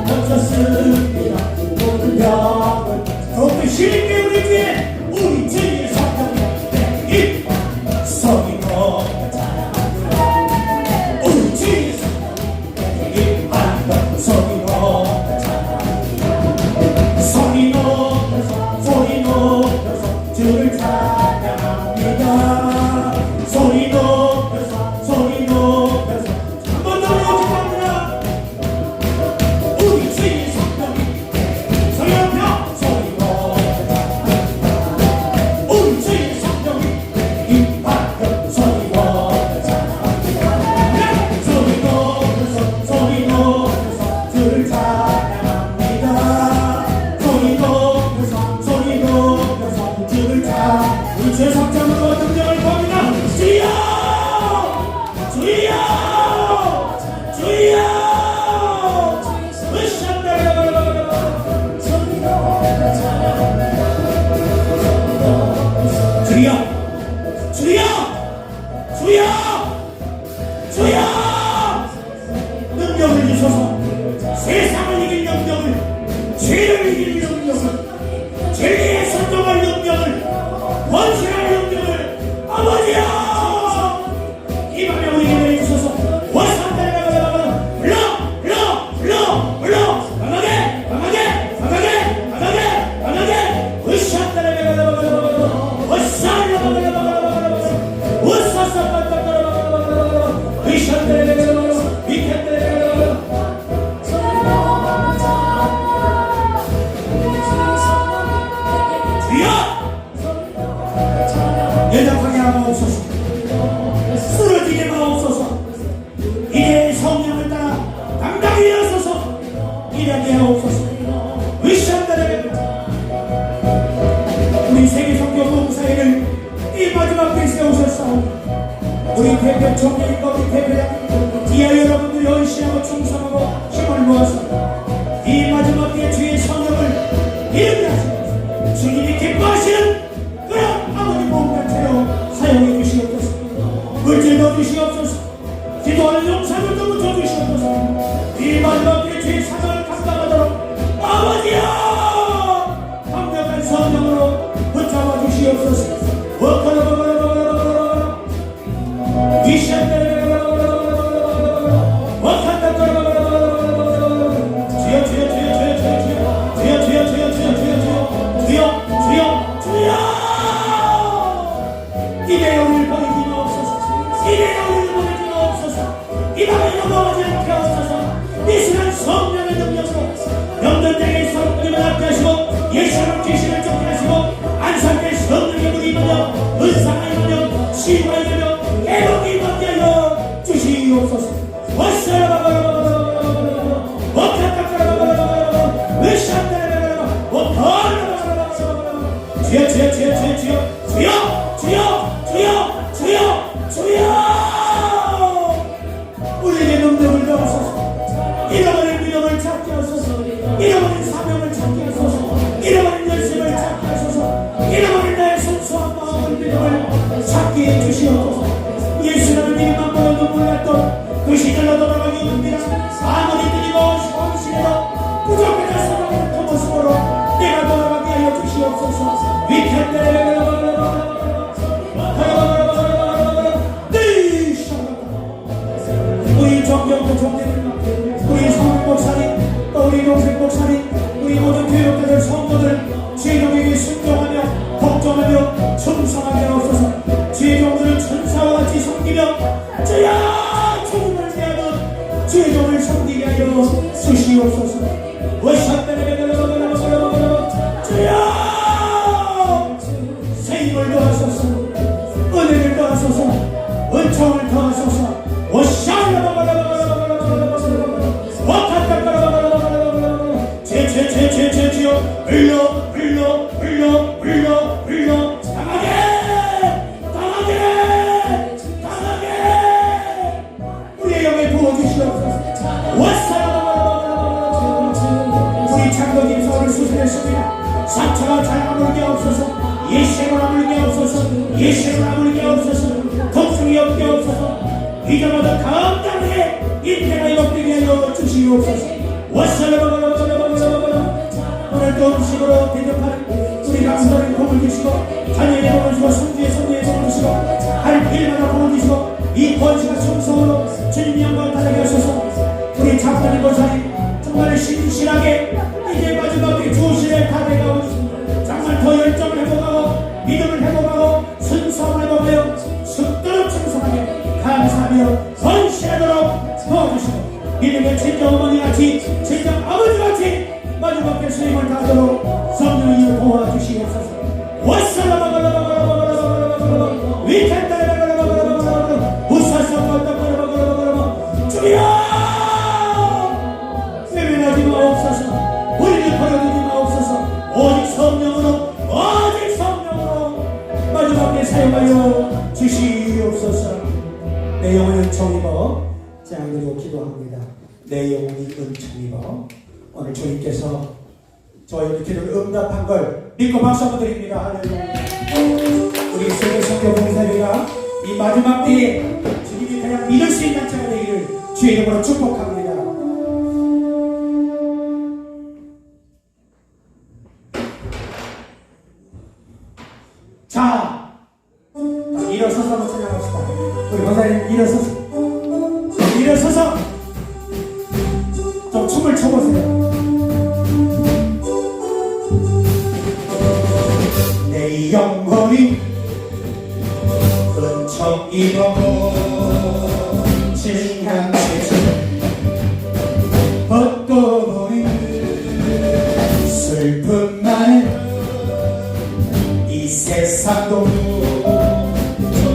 고쳤습니다. 모든 병을 더욱더 힘있게 우리 주의 성령이 내게 소리 높여 찬양합니다. 우리 주의 성령이 내게 임하여 소리 높여 찬양합니다. 소리 높여서 주를 찬양합니다. 소리 높여서 한 번 더 기도합니다. 우리 주의 성령이 소리 높여 우리 주의 성령이 임하여 소리 높여 찬양합니다. 소리 높여서 주를 찬양합니다. 소리 높여서 주를 찬양. 우리 주의 성령으로 능력을 보이나 주여 능력을 주셔서 대표장과 우리 대표장 디아 여러분들 열심하고 충성하고 힘을 모아서 이 마지막 때에 주의 성령을 이루게 하시고 주님이 기뻐하시는 그런 아버지 몸같아요 사용해 주시옵소서. 물질 넣어 주시옵소서. 기도하는 용사를 좀 붙여 주시옵소서. 이 마지막 때에 주의 사명을 감당하도록 아버지여 강력한 성령으로 붙잡아 주시옵소서. 예수를 계시를 쫓겨나시고 안산대 성령의 물이 임하여 은사가 임하여 치유가 임하여 애복이 임하게 하여 주시옵소서. 주여 주여 주여 주여 주여 주여 주여 주여 주여 우리에게 능력을 넣으소서. 잃어버린 믿음을 찾게 하소서. 잃어버린 사명을 찾게 하소서. 잃어버린 열심을 찾게 하소서. 잃어버린 나의 순수한 마음을 믿음을 찾게 해주시옵소서. 예수라는 이름만 보여도 몰랐던 그 시절로 돌아가기 원합니다. 아무리 드리고 헌신해도 부족한 사랑을 그 모습으로 내가 돌아가게 하여 주시옵소서. 우리 정경도 종대들 우리 성령 목사님 또 우리 동생 목사님 우리 모든 교육자들 성도들 주의종에게 순종하며 복종하며 충성하게 하옵소서. 주의종들은 천사와 같이 섬기며 주여 주님을 위하여 주의종을 섬기게 하여 주시옵소서. 주여 힘을 더하소서. 은혜를 더하소서. 은총을 더하소서. 주여 흘러 강하게 우리의 영에 부어주시옵소서. 우리 창조님 서울을 수술했습니다. 상처가 잘 아물게 없어서 예수를 아물게 없어서 예수를 아물게 없어서 걱정이 없게 없어서 이전보다 감당해 인태가 회복되게 하여 주시옵소서. 오늘도 음식으로 대접하는 우리 강사를 복을 주시고 자녀의 복을 주시고 성주의 성녀의 복을 주시고 할 일마다 복을 주시고 이 권시가 충성으로 주님 영광을 받게 하소서. 우리 장로님 권사님 정말 신실하게 이제 마지막에 주시의 다돼가고 정말 더 열정을 회복하고 믿음을 회복하고 순수함을 회복하여 숫도록 충성하며 감사하며 헌신하도록 도와주시고 믿음의 진정 어머니같이 진정 아버지같이 마지막에 수임을 다하도록 성령이 도와주시옵소서. 주여 외면하지 마옵소서. 우리를 버려두지 마옵소서. 오직 성령으로 마지막에 사용하여 주시옵소서. 내 영혼이 은총입어. 자, 그리고 기도합니다. 내 영혼이 은총입어. 오늘 주님께서 저희의 기도를 응답한 걸 믿고 박수 한번 드립니다. 할렐루야. 우리 세계 선교 봉사회가 이 마지막 때에 주님이 그냥 믿을 수 있는 자가 되기를 주의 이름으로 축복합니다. 자, 일어서서 한번 찬양합시다. 우리 권사님 일어서서 좀 춤을 춰보세요. 내 영혼이 은총 입어 징한 죄를 벗고 보니 슬픔만은 이 세상도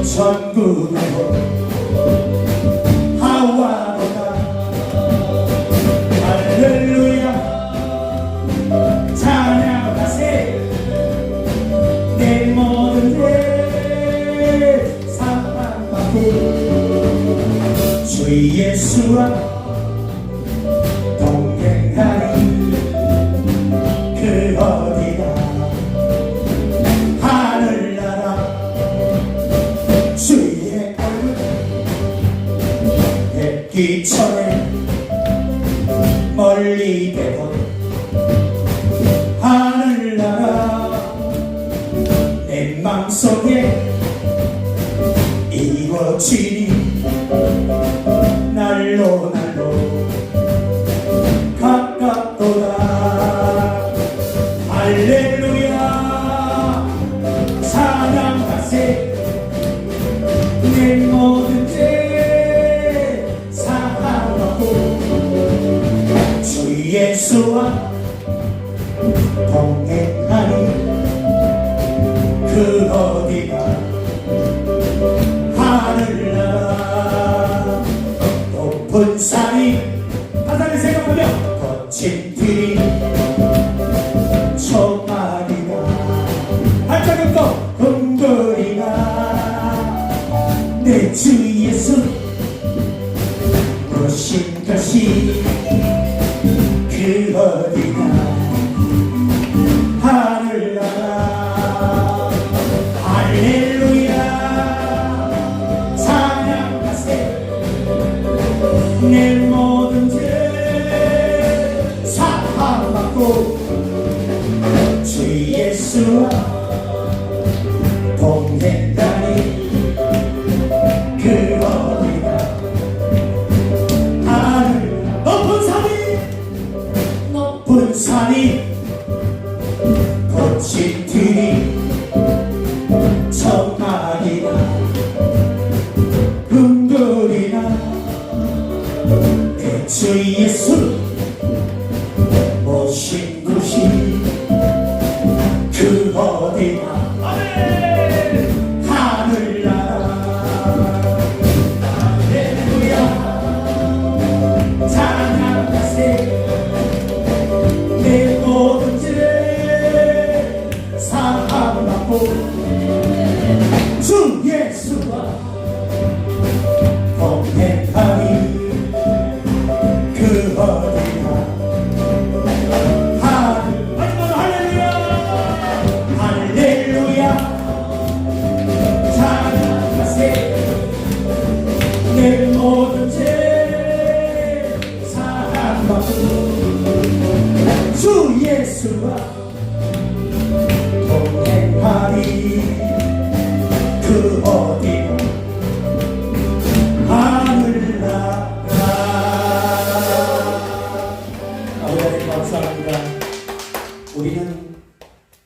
천국이고 하와보다 할렐루야 찬양하세 내 모든 죄 사랑받고 주 예수와 동행하니 그 어디나 하늘나라 주의 얼굴 뵙기 전에 멀리 되던 하늘나라 내 맘속에 이루어지니 날로 날로 가깝도다. 할렐루야 찬양하세 내 모든 죄 사하고 주 예수와 동행하니 그 어디가 하늘나라 높은 산이 하나님 생각하며 거친 들이 초마리가 발자국도 금거리가 내 주 예수 오신 것이 그 어디가 하늘나라 할렐루야 찬양하세 내 모든 죄 사함받고 주 예수와 동행하니 그 어디가 하늘 높은 산이 거친 들이 천막이나 금거리나 내 주 예수 모신 곳이 그 어디나 하늘나라 할렐루야 찬양하세 내 모든 죄 사함받고 주 예수와 동행하니 그 어디나 할렐루야 할렐루야 찬양하세 내 모든 죄 사함받고 주 예수와 동행하니 그 어디나 하늘나라. 아버지 하나님 감사합니다. 우리는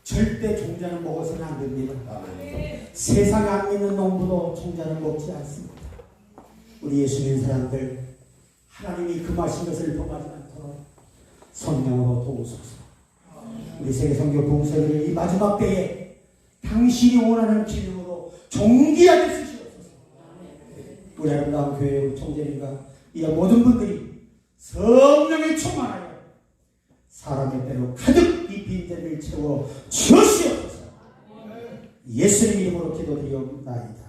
절대 종자는 먹어서는 안 됩니다. 세상에 안 믿는 농부도 종자는 먹지 않습니다. 우리 예수님 사람들 하나님이 금하신 것을 범하지 않도록 성령으로 도우소서. 우리 세계선교 봉사들을 이 마지막 때에 당신이 원하는 기능으로 존귀하게 쓰시옵소서. 우리 아름다운 교회 총재님과 이 모든 분들이 성령에 충만하여 사람의 때로 가득 이 빈대를 채워 주시옵소서. 예수님 이름으로 기도드리옵나이다.